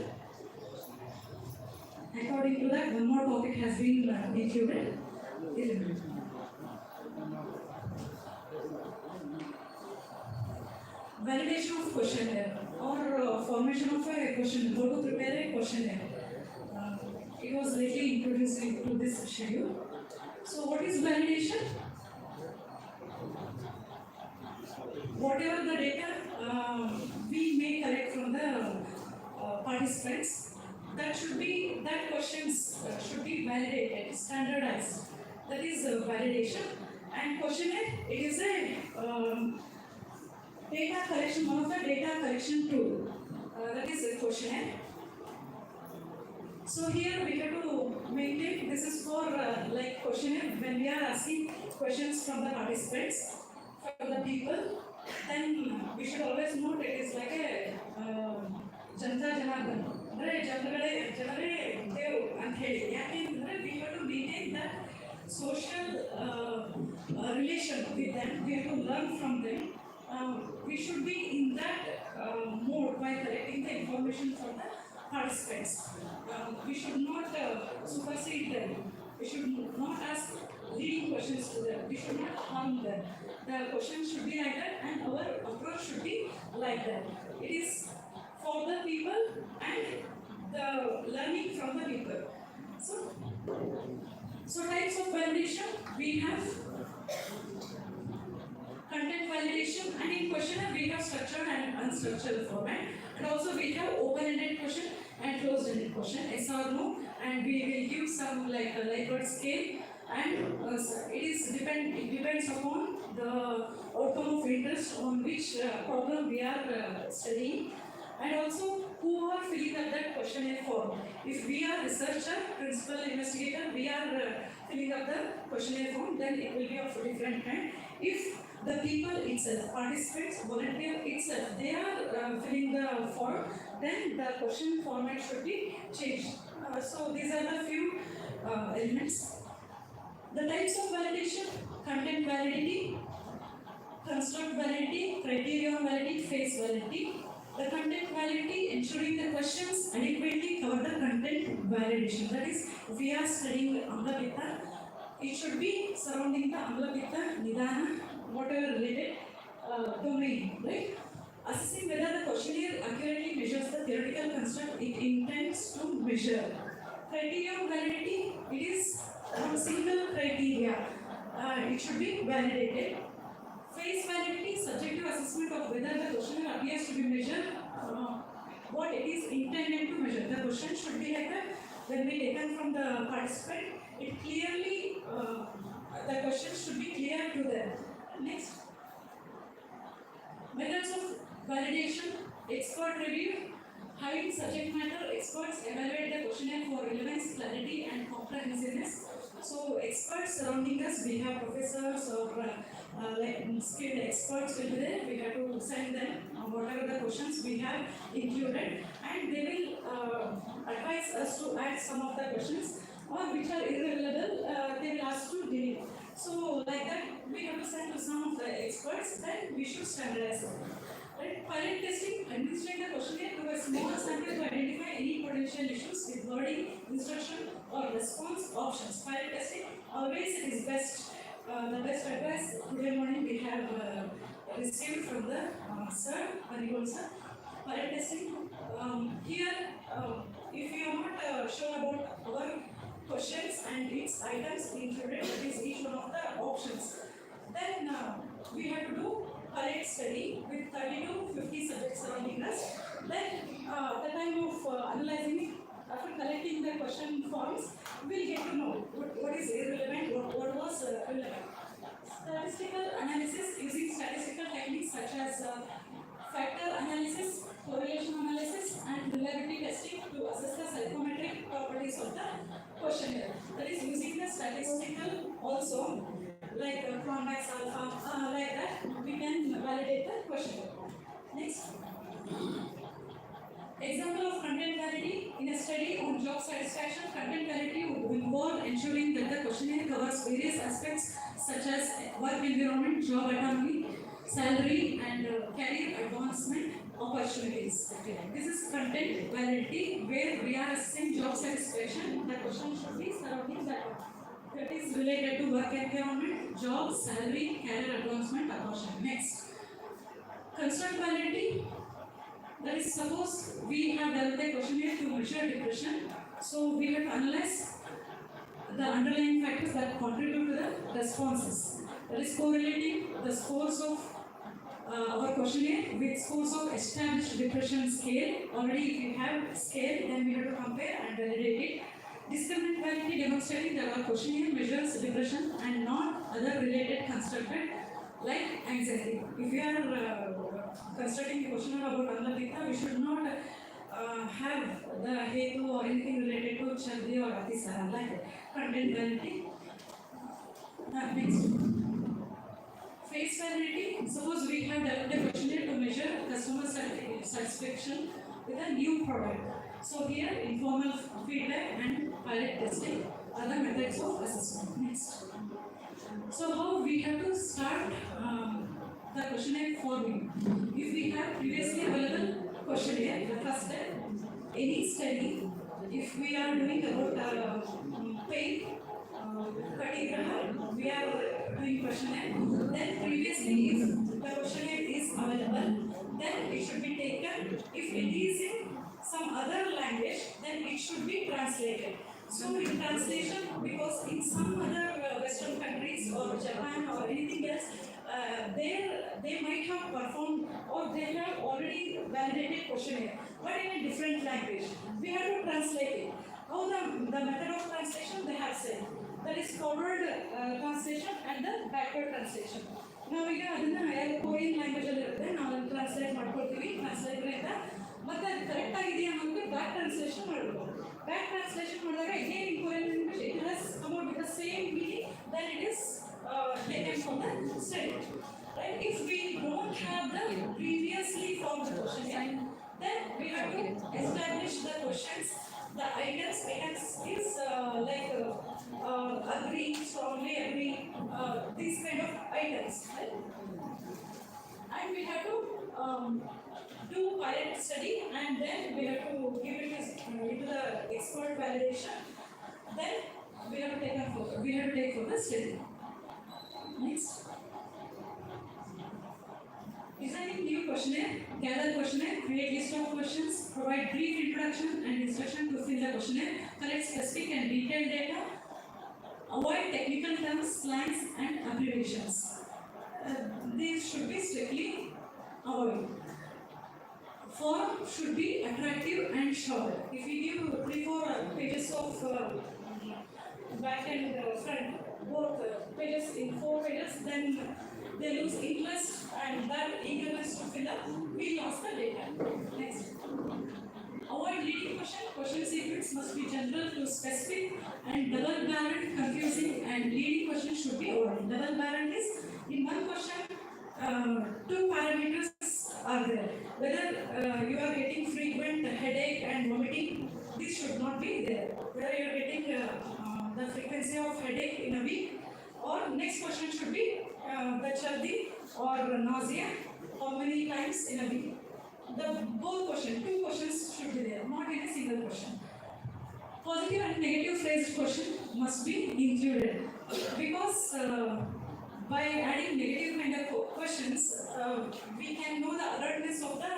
A: According to that, one more topic has been included. Validation of questionnaire or formation of a questionnaire, how to prepare a questionnaire. It was lately introduced into this schedule. So what is validation? Whatever the data we may collect from the participants, that questions should be validated, standardized. That is validation. And questionnaire, it is a data collection, one of the data collection tool, that is a questionnaire. So here we have to maintain, this is for like questionnaire, when we are asking questions from the participants, from the people, then we should always note it is like a Janta Janardan. ಅಂದರೆ ಜನರೇ ದೇವ್ ಅಂತ ಹೇಳಿ ಯಾಕೆಂದರೆ we have to maintain that social relation with them, we have to learn from them. We should be in that mode while collecting the information from the participants. We should not supersede them. We should not ask leading questions to them. We should not harm them. The questions should be like that and our approach should be like that. It is for the people and the learning from the people. So types of validation, we have content validation, and in questionnaire we have structured and unstructured format, and also we have open-ended question and closed-ended question, yes or no, and we will give some like a Likert scale, and it depends upon the outcome of interest on which problem we are studying, and also who are filling up that questionnaire form. If we are researcher, principal investigator, we are filling up the questionnaire form, then it will be of a different kind. If the people itself, participants, volunteer itself, they are filling the form, then the question format should be changed. So these are the few elements. The types of validation: content validity, construct validity, criterion validity, phase validity. The content validity, ensuring the questions adequately cover the content validation. That is, if we are studying Amla-Pitta, it should be surrounding the Amla-Pitta, Nidana, whatever related domain, right? Assessing whether the questionnaire accurately measures the theoretical construct it intends to measure. Criterion validity, it is a single criteria. It should be validated. Phase validity, subjective assessment of whether the questionnaire appears to be measured, what it is intended to measure. The question should be like that. When we taken from the participant, it clearly, the question should be clear to them. Next, methods of validation: expert review. Hiring subject matter experts evaluate the questionnaire for relevance, clarity, and comprehensiveness. So experts surrounding us, we have professors or like skilled experts will be there. We have to send them whatever the questions we have included, and they will advise us to add some of the questions, or which are irrelevant, they will ask to delete. So like that, we have to send to some of the experts, then we should standardize it. Right? Pilot testing, administering the questionnaire to a small sample to identify any potential issues with wording, instruction, or response options. Pilot testing, always it is best. The best advice today morning we have received from the sir, Haribol sir. Pilot testing, here if you are not sure about our questions and its items included, that is each one of the options, then we have to do pilot study with 30 to 50 subjects surrounding us. Then the time of analyzing it, after collecting the question forms, we will get to know what is irrelevant, what was relevant. Statistical analysis, using statistical techniques such as factor analysis, correlation analysis, and reliability testing to assess the psychometric properties of the questionnaire. That is, using the statistical also, like Cronbach alpha, like that, we can validate the questionnaire. Next. Example of content validity: in a study on job satisfaction, content validity would involve ensuring that the questionnaire covers various aspects such as work environment, job autonomy, salary, and career advancement opportunities. This is content validity, where we are assessing job satisfaction. The question should be surrounding that is related to work environment, job, salary, career advancement opportunity. Next. Construct validity. That is, suppose we have developed a questionnaire to measure depression, so we have to analyze the underlying factors that contribute to the responses. That is, correlating the scores of our questionnaire with scores of established depression scale. Already, if you have scale, then we have to compare and validate it. Discriminant validity, demonstrating that our questionnaire measures depression and not other related constructed like anxiety. If you are constructing a question about Anapita, we should not have the hetu or anything related to Chaldi or Atisara, like content validity. Next. Face validity. Suppose we have developed a questionnaire to measure customer satisfaction with a new product. So here, informal feedback and pilot testing are the methods of assessment. Next. So how we have to start the questionnaire forming. If we have previously available questionnaire, the first step, any study, if we are doing about pain, we are doing questionnaire, then previously if the questionnaire is available, then it should be taken. If it is in some other language, then it should be translated. So in translation, because in some other Western countries or Japan or anything else, they might have performed or they have already validated questionnaire, but in a different language. We have to translate it. How the method of translation they have said. That is forward translation and the backward translation. Now we have Korean language then ನಾವು translate ಮಾಡ್ಕೊಳ್ತೀವಿ translator ಇಂದ ಮತ್ತೆ ಅದು correct ಆಗಿದೆಯಾ ಅನ್ನೋದು back translation ಮಾಡಬಹುದು. Back translation ಮಾಡಿದಾಗ again in Korean language it has come out with the same meaning then it is taken from the study. Right? If we don't have the previously formed question, then we have to establish the questions. The items is like agree, strongly agree, these kind of items. Right? And we have to do pilot study and then we have to give it into the expert validation. Then we have to take for the study. Next. Designing new questionnaire, gather questionnaire, create list of questions, provide brief introduction and instruction to fill the questionnaire, collect specific and detailed data, avoid technical terms, slangs and abbreviations. These should be strictly avoided. Form should be attractive and short. If we give 3-4 pages of back and front, both pages in 4 pages, then they lose interest and that eagerness to fill up, we lost the data. Next. Avoid leading question sequence must be general to specific and double-barreled, confusing and leading questions should be avoided. Double-barreled is in one question, 2 parameters are there. Whether you are getting frequent headache and vomiting, this should not be there. Whether you are getting the frequency of headache in a week, or next question should be the chaldi or nausea, how many times in a week. The both question, 2 questions should be there, not in a single question. Positive and negative phrased question must be included because by adding negative kind of questions, we can know the alertness of the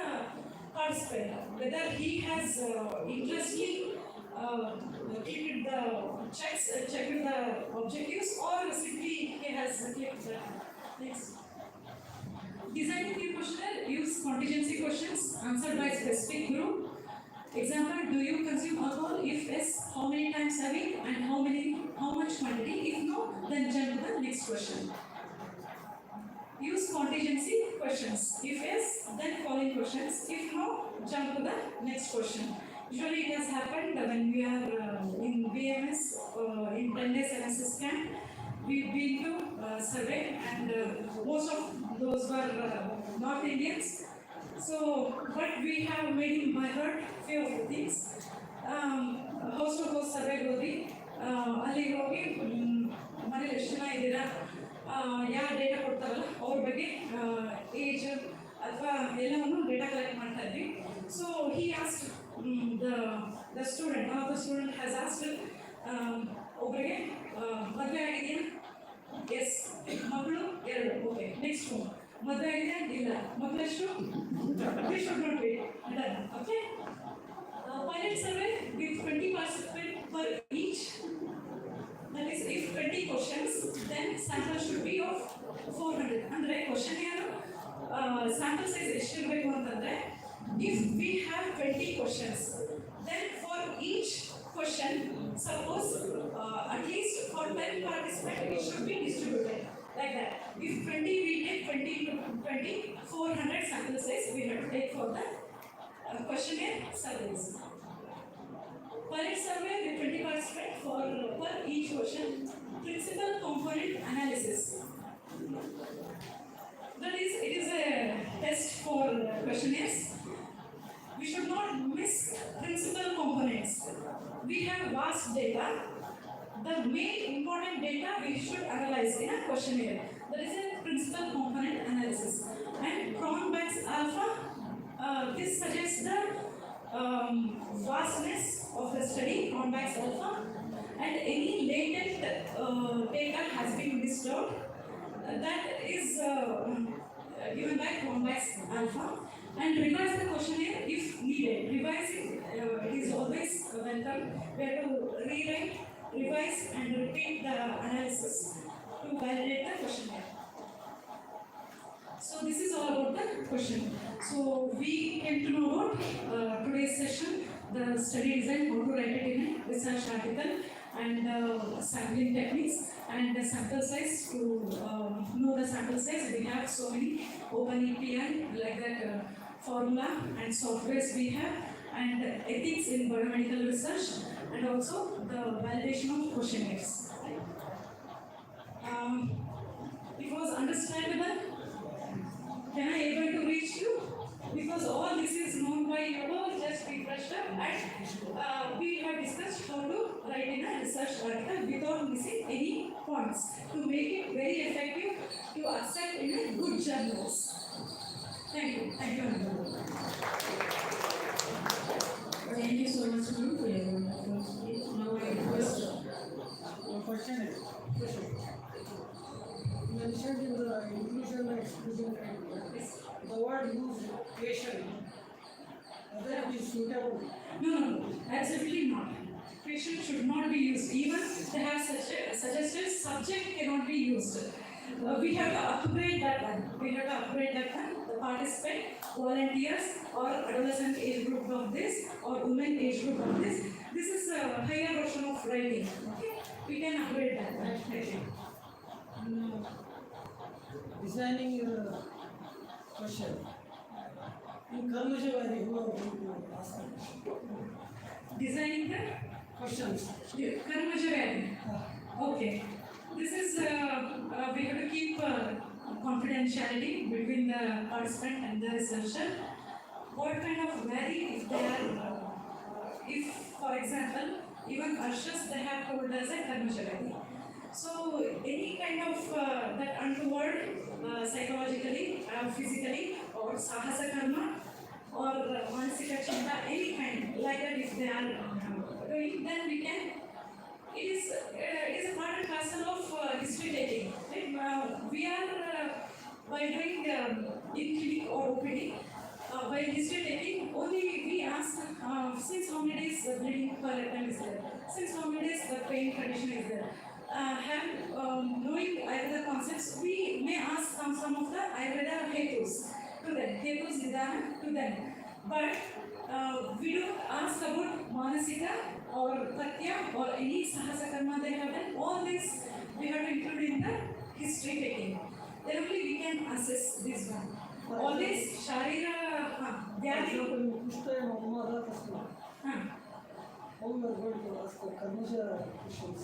A: participant, whether he has interestly clicked the checked the objectives or simply he has clicked the next. Designing the questionnaire, use contingency questions answered by specific group. Example, do you consume alcohol? If yes, how many times a week and how much quantity? If no, then jump to the next question. Use contingency questions. If yes, then following questions. If no, jump to the next question. Usually it has happened when we are in BMS in 10 days analysis camp. We've been to survey and most of those were North Indians. So, but we have made him by heart few of the things. Host to host survey ಹೋಗಿ ಅಲ್ಲಿ ಹೋಗಿ ಮನೇಲಿ ಎಷ್ಟು ಜನ ಇದ್ದೀರಾ ಯಾರು data ಕೊಡ್ತಾರಲ್ಲ ಅವ್ರ ಬಗ್ಗೆ ಏಜ್ ಅಥವಾ ಎಲ್ಲವನ್ನು ಡೇಟಾ ಕಲೆಕ್ಟ್ ಮಾಡ್ತಾ ಇದ್ವಿ. So he asked the student, now the student has asked ಒಬ್ಬರಿಗೆ ಮದುವೆ ಆಗಿದೆಯಾ? ಎಸ್. ಮಗಳು 2. ಓಕೆ. ನೆಕ್ಸ್ಟ್ ಒನ್ ಮದುವೆ ಆಗಿದೆಯಾ? ಇಲ್ಲ. ಮಕ್ಕಳೆಷ್ಟು? they should not wait. Done. Okay. Pilot survey with 20 participants per each. That is, if 20 questions, then sample should be of 400. ಅಂದ್ರೆ question ಏನು sample size ಎಷ್ಟು ಇರಬೇಕು ಅಂತಂದ್ರೆ if we have 20 questions, then for each question, suppose at least for 10 participants, it should be distributed. like that. If 20, we take 20 into 20, 400 sample size we have to take for the questionnaire surveys. Per each survey with 20 participants per each question. Principal component analysis. That is, it is a test for questionnaires. We should not miss principal components. We have vast data. The main important data we should analyze in a questionnaire. That is a principal component analysis. And Cronbach's alpha, this suggests the vastness of the study, Cronbach's alpha, and any latent data has been missed out. That is given by Cronbach's alpha. And revise the questionnaire if needed. Revising it is always welcome. We have to rewrite, revise, and repeat the analysis to validate the questionnaire. So this is all about the question. So we came to know about today's session, the study design, how to write it in a research article, and sampling techniques, and the sample size. To know the sample size, we have so many open API like that formula and softwares we have, and ethics in biomedical research, and also the validation of questionnaires. It was understandable. Can I able to reach you? Because all this is known by you all, just be brushed up, and we have discussed how to write in a research article without missing any points to make it very effective to accept in a good journals. Thank you. Thank you.
C: Thank you so much, ma'am, for your wonderful speech. Now I request
B: One question is, you mentioned in the inclusion and exclusion criteria, the word used patient, whether it is suitable.
A: No, absolutely not. Patient should not be used. Even they have suggested subject cannot be used. We have to upgrade that one. We have to upgrade that one. The participant, volunteers, or adolescent age group of this, or women age group of this. This is a higher version of writing. Okay, we can upgrade that one.
B: Designing your question. In COLLAGEAND, who are going to ask the question?
A: Designing the
B: Questions.
A: Karmajavadi. Okay. This is, we have to keep confidentiality between the participant and the researcher. What kind of vary if they are, if for example, even Arshas they have told us a Karmajavadi. So any kind of that untoward psychologically, physically, or Sahasa Karma, or Manasika Chinta, any kind, like that if they are doing, then we can. It is a part and parcel of history taking. Right? We are by doing in clinic or OPD, by history taking, only we ask since how many days the bleeding per attempt is there, since how many days the pain condition is there. Knowing Ayurveda concepts, we may ask some of the Ayurveda hetus to them, hetus nidana to them. But we don't ask about Manasika or Tatya or any Sahasa Karma they have done. All this we have to include in the history taking. Then only we can assess this one. Always Sharira Vyadi.
B: How you are going to ask the Karmaja questions?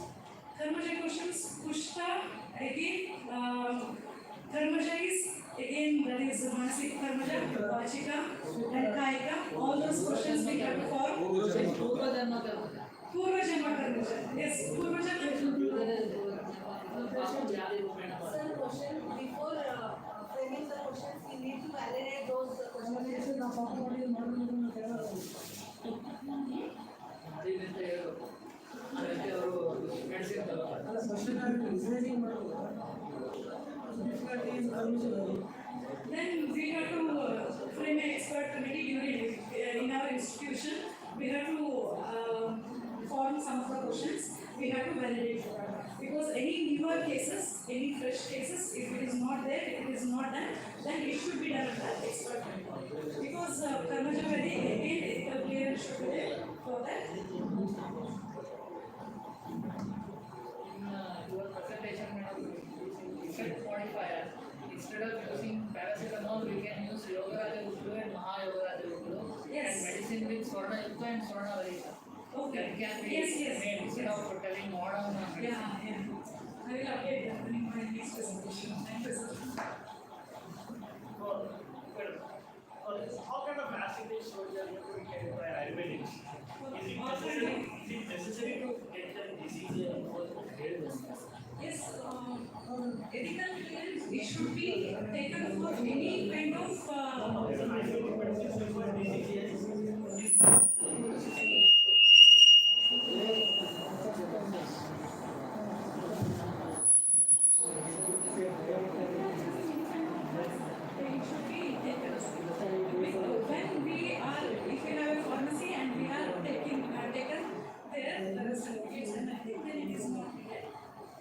A: Karmaja questions, Kushta, again, Karmaja is, again, that is Manasik Karmaja, Vachika, and Kaika. All those questions we have to form. Purva Janma Karmaja. Yes, Purva Janma.
D: Sir, question before framing the questions, we need to validate those questions.
A: Then we have to frame an expert committee during in our institution. We have to form some of the questions. We have to validate because any newer cases, any fresh cases, if it is not there, if it is not done, then it should be done at the expert committee. Because Karmajavadi again ethical clearance should be there for that.
E: Your presentation, madam, you said
A: Okay. Yes.
E: Instead of telling modern.
A: Yeah. I will update that in my next presentation. Thank you, sir.
F: How kind of acid is taken by Ayurvedic? Is it necessary to get the disease or
A: Yes, ethical clearance, it should be taken for any kind of it should be taken. When we are, if we have a pharmacy and we are taken there certificates, and I think then it is not needed.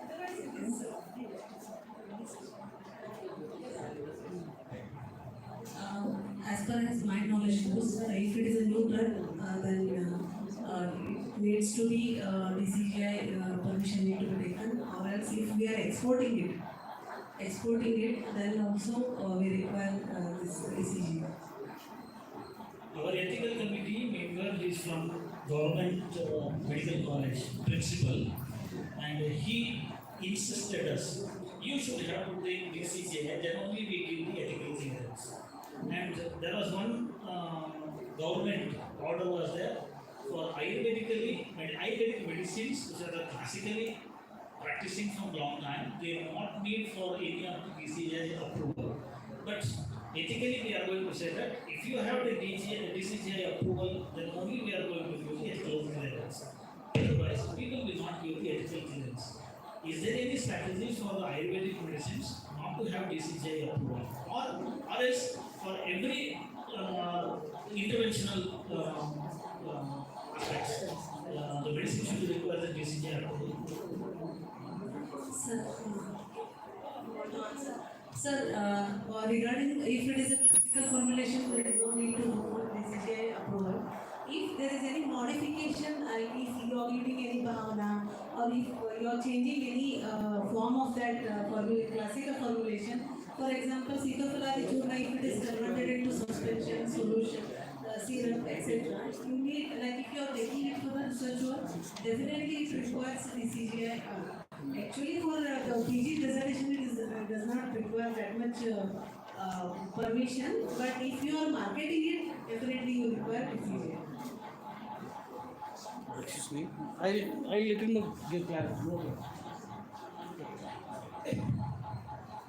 A: Otherwise, it is needed.
C: As far as my knowledge goes, if it is a new drug, then it needs to be DCGI permission need to be taken, or else if we are exporting it, then also we require this DCGI.
F: Our ethical committee member is from government medical college principal, and he insisted us, you should have to take DCGI, then only we give the ethical clearance. And there was one government order was there for Ayurvedic medicines, which are classically practicing from long time, they do not need for any of the DCGI approval. But ethically we are going to say that if you have the DCGI approval, then only we are going to give the ethical clearance. Otherwise, we will not give the ethical clearance. Is there any strategy for the Ayurvedic medicines not to have DCGI approval? Or else for every interventional aspects, the medicine should require the DCGI approval?
C: Sir, regarding if it is a classical formulation, there is no need to go for DCGI approval. If there is any modification, if you are giving any bhavana, or if you are changing any form of that classical formulation, for example, Sitofalari Churna, if it is converted into suspension, solution, serum, etc., you need, like if you are taking it for the research work, definitely it requires DCGI. Actually, for the PG presentation, it does not require that much permission, but if you are marketing it, definitely you require DCGI.
E: Excuse me. I let him give clarity.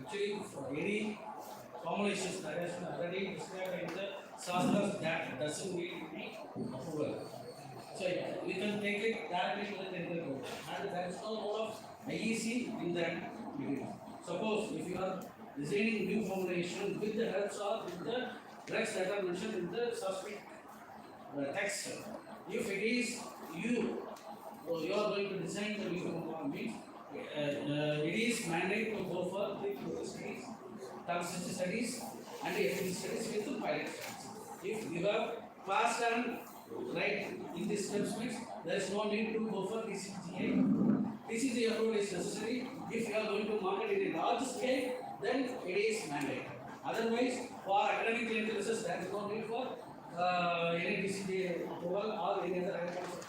G: Actually, for any formulations that has been already described in the Shastras, that doesn't need any approval. So we can take it directly to the technical court, and there is no role of IEC in that beginning. Suppose if you are designing new formulation with the herbs or with the drugs that are mentioned in the Sanskrit text, if it is you are going to design the new formulation, it is mandate to go for the clinical studies, toxicity studies, and efficacy studies with the pilot studies. If you have passed and right in this steps, there is no need to go for DCGI. DCGI approval is necessary. If you are going to market in a large scale, then it is mandate. Otherwise, for academic clinical research, there is no need for any DCGI approval or any other agriculture.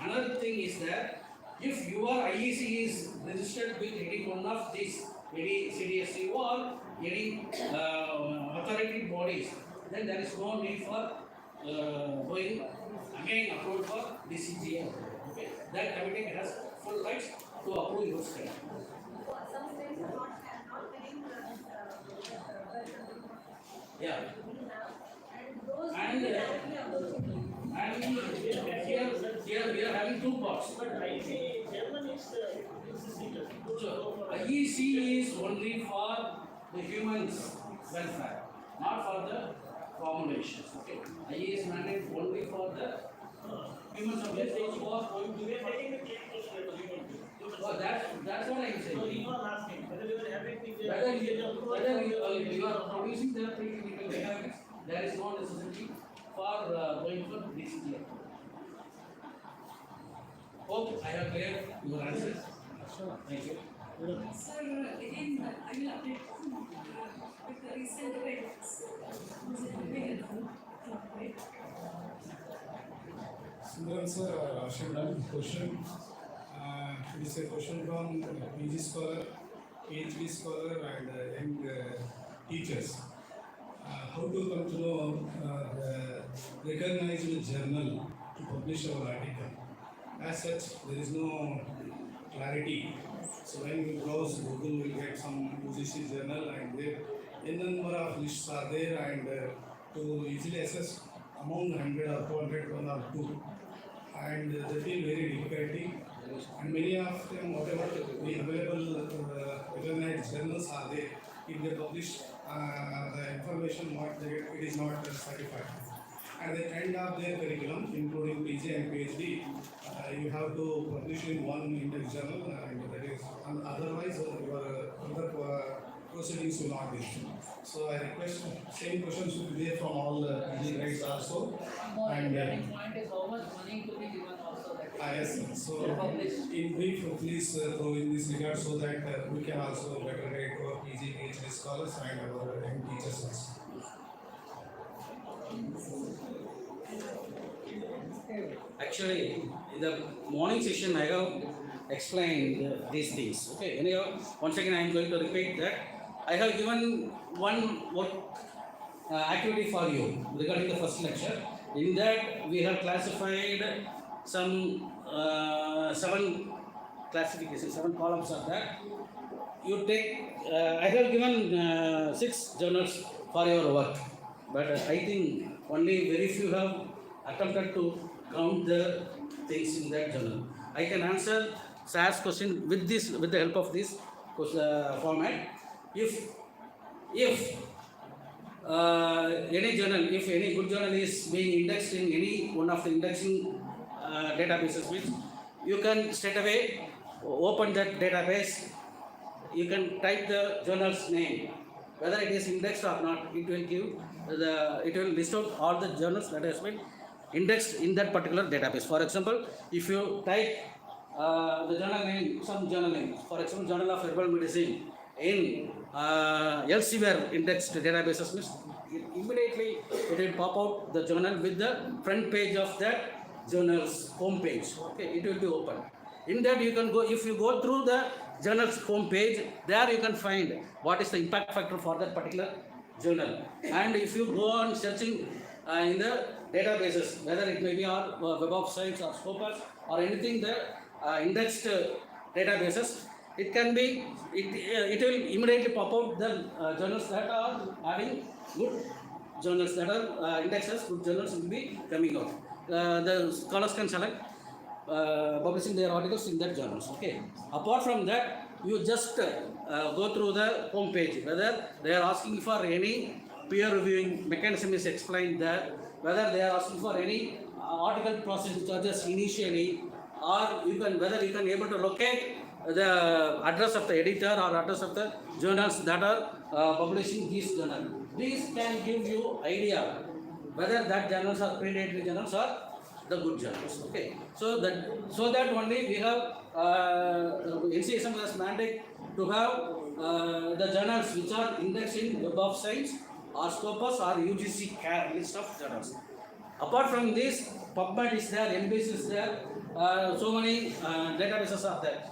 G: Another thing is that if your IEC is registered with any one of these, any CDSC or any authority bodies, then there is no need for going again approval for DCGI. Okay, that committee has full rights to approve your study.
D: Some states are not getting
G: Yeah.
D: and those
G: And
D: directly approaching.
G: and here we are having two parts.
F: But I see German is
G: So IEC is only for the humans' welfare, not for the formulations. Okay, IEC is mandate only for the human subjects who are going to be
F: taking the clinical study.
G: Oh, that's what I am saying.
F: So you are asking whether you are having
G: Whether you are producing the preclinical data, there is no necessity for going for DCGI. Hope I have cleared your answers. Thank you.
A: Sir, again, I will update with the recent rates. Was it very helpful? Right?
H: Sundaram sir, Ashram question. It is a question from PG scholar, PhD scholar, and young teachers. How to come to know the recognized journal to publish our article? As such, there is no clarity. So when you browse Google, will get some UGC journal, and there n number of lists are there, and to easily assess among 100 or 200, one or two, and they feel very difficulty. And many of them, whatever the available recognized journals are there, if they publish the information what they get, it is not certified. At the end of their curriculum, including PG and PhD, you have to publish in one index journal, and that is, and otherwise your other proceedings will not be. So I request same questions will be there from all the PG grades also. And
I: point is how much money to be given also that.
H: yes, sir. So in brief, please throw in this regard so that we can also better rate our PG, PhD scholars and our young teachers also.
E: Actually, in the morning session, I have explained these things. Okay, anyhow, once again, I am going to repeat that. I have given one work activity for you regarding the first lecture. In that, we have classified some 7 classifications, 7 columns of that. You take, I have given 6 journals for your work, but I think only very few have attempted to count the things in that journal. I can answer SAR's question with this, with the help of this format. If any journal, if any good journal is being indexed in any one of the indexing databases, which you can straight away open that database, you can type the journal's name, whether it is indexed or not. It will give it will list out all the journals that has been indexed in that particular database. For example, if you type the journal name, some journal name, for example, Journal of Herbal Medicine in elsewhere indexed databases, immediately it will pop out the journal with the front page of that journal's home page. Okay, it will be open. In that you can go, if you go through the journal's home page, there you can find what is the impact factor for that particular journal. And if you go on searching in the databases, whether it may be our Web of Science or Scopus or anything, the indexed databases, it can be, it will immediately pop out the journals that are having good journals, that are indexes, good journals will be coming out. The scholars can select publishing their articles in that journals. Okay. Apart from that, you just go through the home page, whether they are asking for any peer reviewing mechanism is explained there, whether they are asking for any article processing charges initially, or you can, whether you can able to locate the address of the editor or address of the journals that are publishing this journal. These can give you idea whether that journals are predatory journals or the good journals. Okay, so that only we have NCSM has mandate to have the journals which are indexed in Web of Science or Scopus or UGC CAR list of journals. Apart from this, PubMed is there, MBase is there, so many databases are there.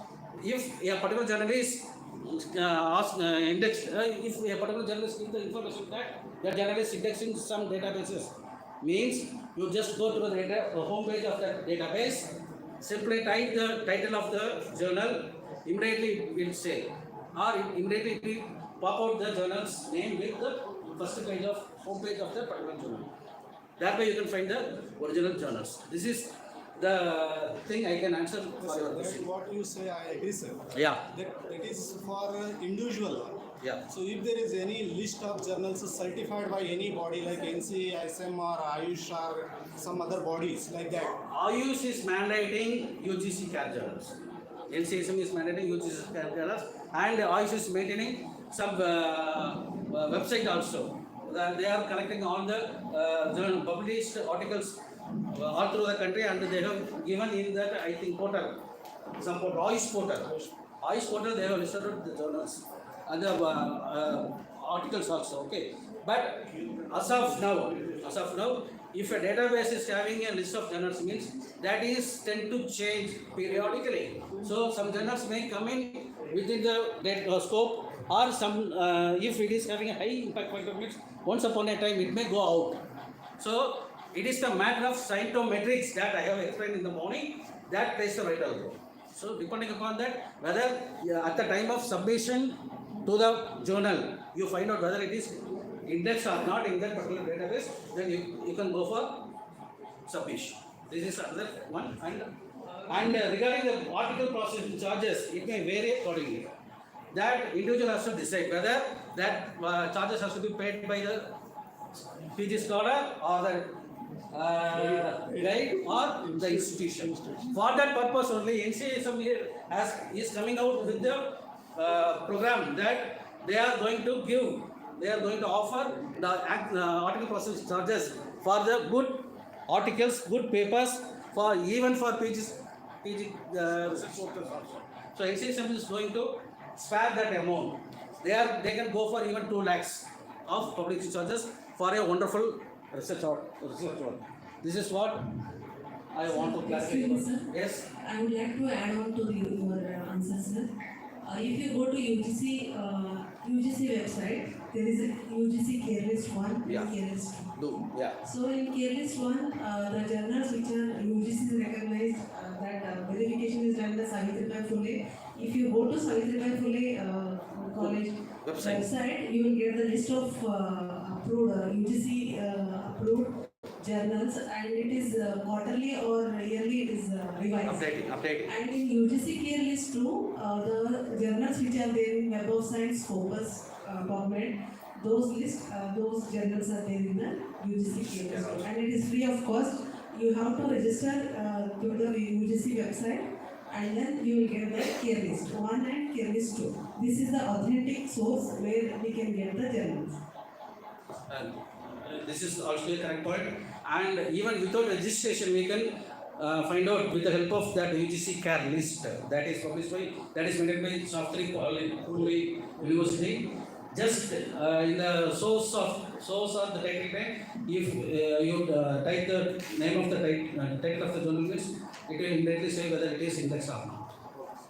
E: If a particular journal is indexed, if a particular journalist gives the information that journal is indexed in some databases, means you just go to the home page of that database, simply type the title of the journal, immediately it will say, or immediately it will pop out the journal's name with the first page of home page of the particular journal. That way you can find the original journals. This is the thing I can answer for your question.
H: What you say, I agree, sir.
E: Yeah.
H: That is for individual.
E: Yeah.
H: So if there is any list of journals certified by any body like NCSM or Ayush or some other bodies like that.
E: Ayush is mandating UGC CAR journals. NCSM is mandating UGC CAR journals, and Ayush is maintaining some website also. They are collecting all the published articles all through the country, and they have given in that, I think, portal, some portal, Ayush portal, they have listed the journals and the articles also. Okay, but as of now, if a database is having a list of journals, means that is tend to change periodically. So some journals may come in within the scope, or some if it is having a high impact factor, means once upon a time it may go out. So it is the matter of cytometrics that I have explained in the morning that plays the vital role. So depending upon that, whether at the time of submission to the journal, you find out whether it is indexed or not in that particular database, then you can go for submission. This is another one. And regarding the article processing charges, it may vary accordingly. That individual has to decide whether that charges has to be paid by the PG scholar or the guide or the institution. For that purpose only, NCSM is coming out with the program that they are going to give, they are going to offer the article processing charges for the good articles, good papers, for even for PG research workers also. So NCSM is going to spare that amount. They can go for even 2 lakhs of public charges for a wonderful research work. This is what I want to clarify.
C: Excuse me, sir.
E: Yes.
C: I would like to add on to your answer, sir. If you go to UGC website, there is a UGC care list 1
E: Yeah.
C: and care list 2.
E: Yeah.
C: So in care list 1, the journals which are UGC recognized that verification is done in the Savitribai Phule. If you go to Savitribai Phule college website, you will get the list of approved UGC approved journals, and it is quarterly or yearly it is revised.
E: Updating.
C: And in UGC care list 2, the journals which are there in Web of Science, Scopus, PubMed, those journals are there in the UGC care list 2. And it is free of cost. You have to register to the UGC website, and then you will get the care list 1 and care list 2. This is the authentic source where we can get the journals.
E: This is also a correct point. And even without registration, we can find out with the help of that UGC care list that is published by, that is maintained by Shastri Pune University. Just in the source of the title tag, if you type the name of the title of the journal, it will immediately say whether it is indexed or not.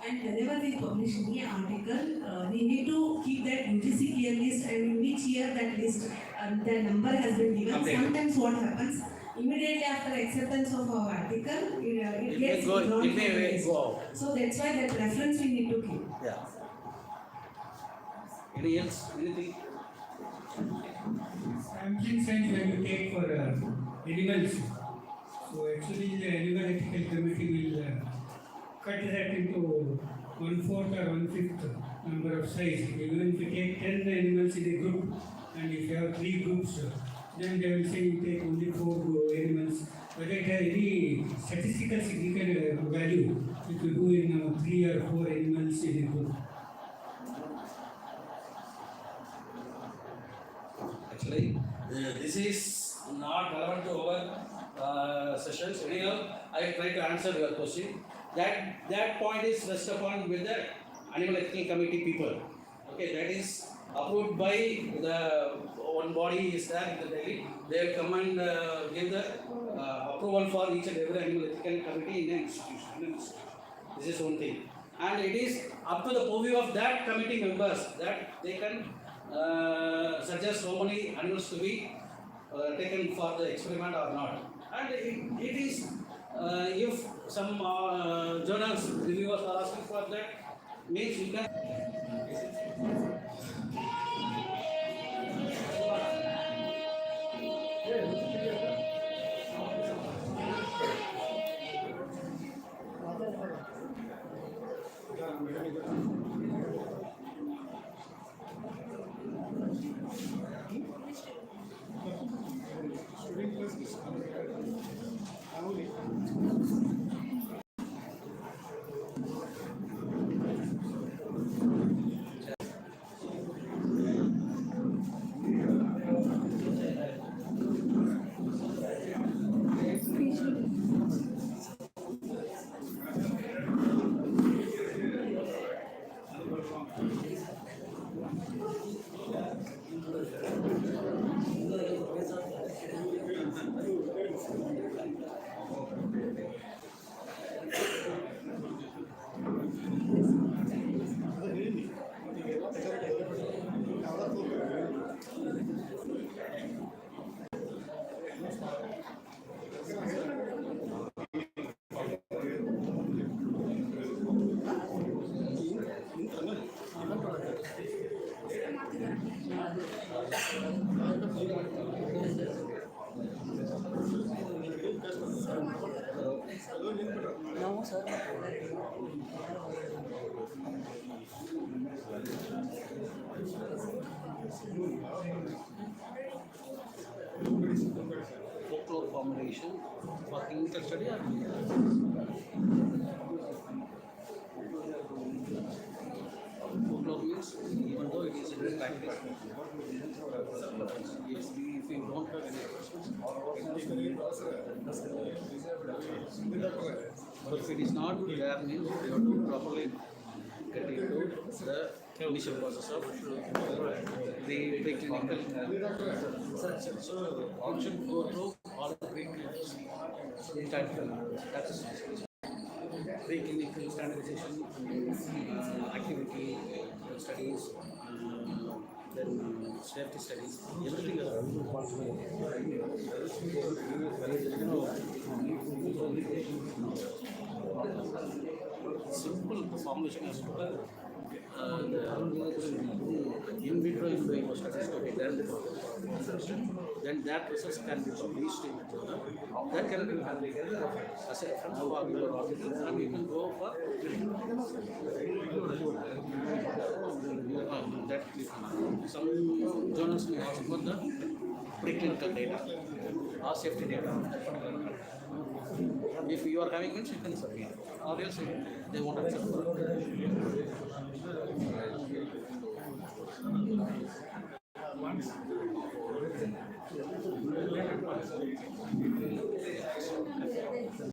C: And whenever we publish any article, we need to keep that UGC care list, and in which year that list, the number has been given.
E: Updated.
C: Sometimes what happens, immediately after acceptance of our article, it gets
E: It
C: withdrawn
E: may
C: from the list.
E: go out.
C: So that's why that reference we need to keep.
E: Yeah. Anything else? Anything?
H: Sampling science when you take for animals. So actually the animal ethical committee will cut that into 1/4 or 1/5 number of size. Even if you take 10 animals in a group, and if you have 3 groups, then they will say you take only 4 animals. Whether it has any statistical significant value if you do in 3 or 4 animals in a group.
E: Actually, this is not relevant to our sessions. Anyhow, I try to answer your question. That point is rest upon with the Animal Ethical Committee people. Okay, that is approved by the one body is there in the Delhi. They will come and give the approval for each and every Animal Ethical Committee in an institution. This is one thing. And it is up to the purview of that committee members that they can suggest so many animals to be taken for the experiment or not. And it is if some journals reviewers are asking for that, means you can.
C: No, sir.
E: Folklore formulation for clinical study or folklore means even though it is in practice, if you don't have any questions, but if it is not there means you have to properly get into the initial process of the preclinical. So you should go through all the preclinical preclinical standardization, activity studies, then safety studies, everything simple formulation is in vitro in vivo studies to be done, then that results can be published in the journal. That can be as a reference for your articles, and you can go for that. Some journals may ask for the preclinical data or safety data. If you are having means you can submit, or else they won't accept.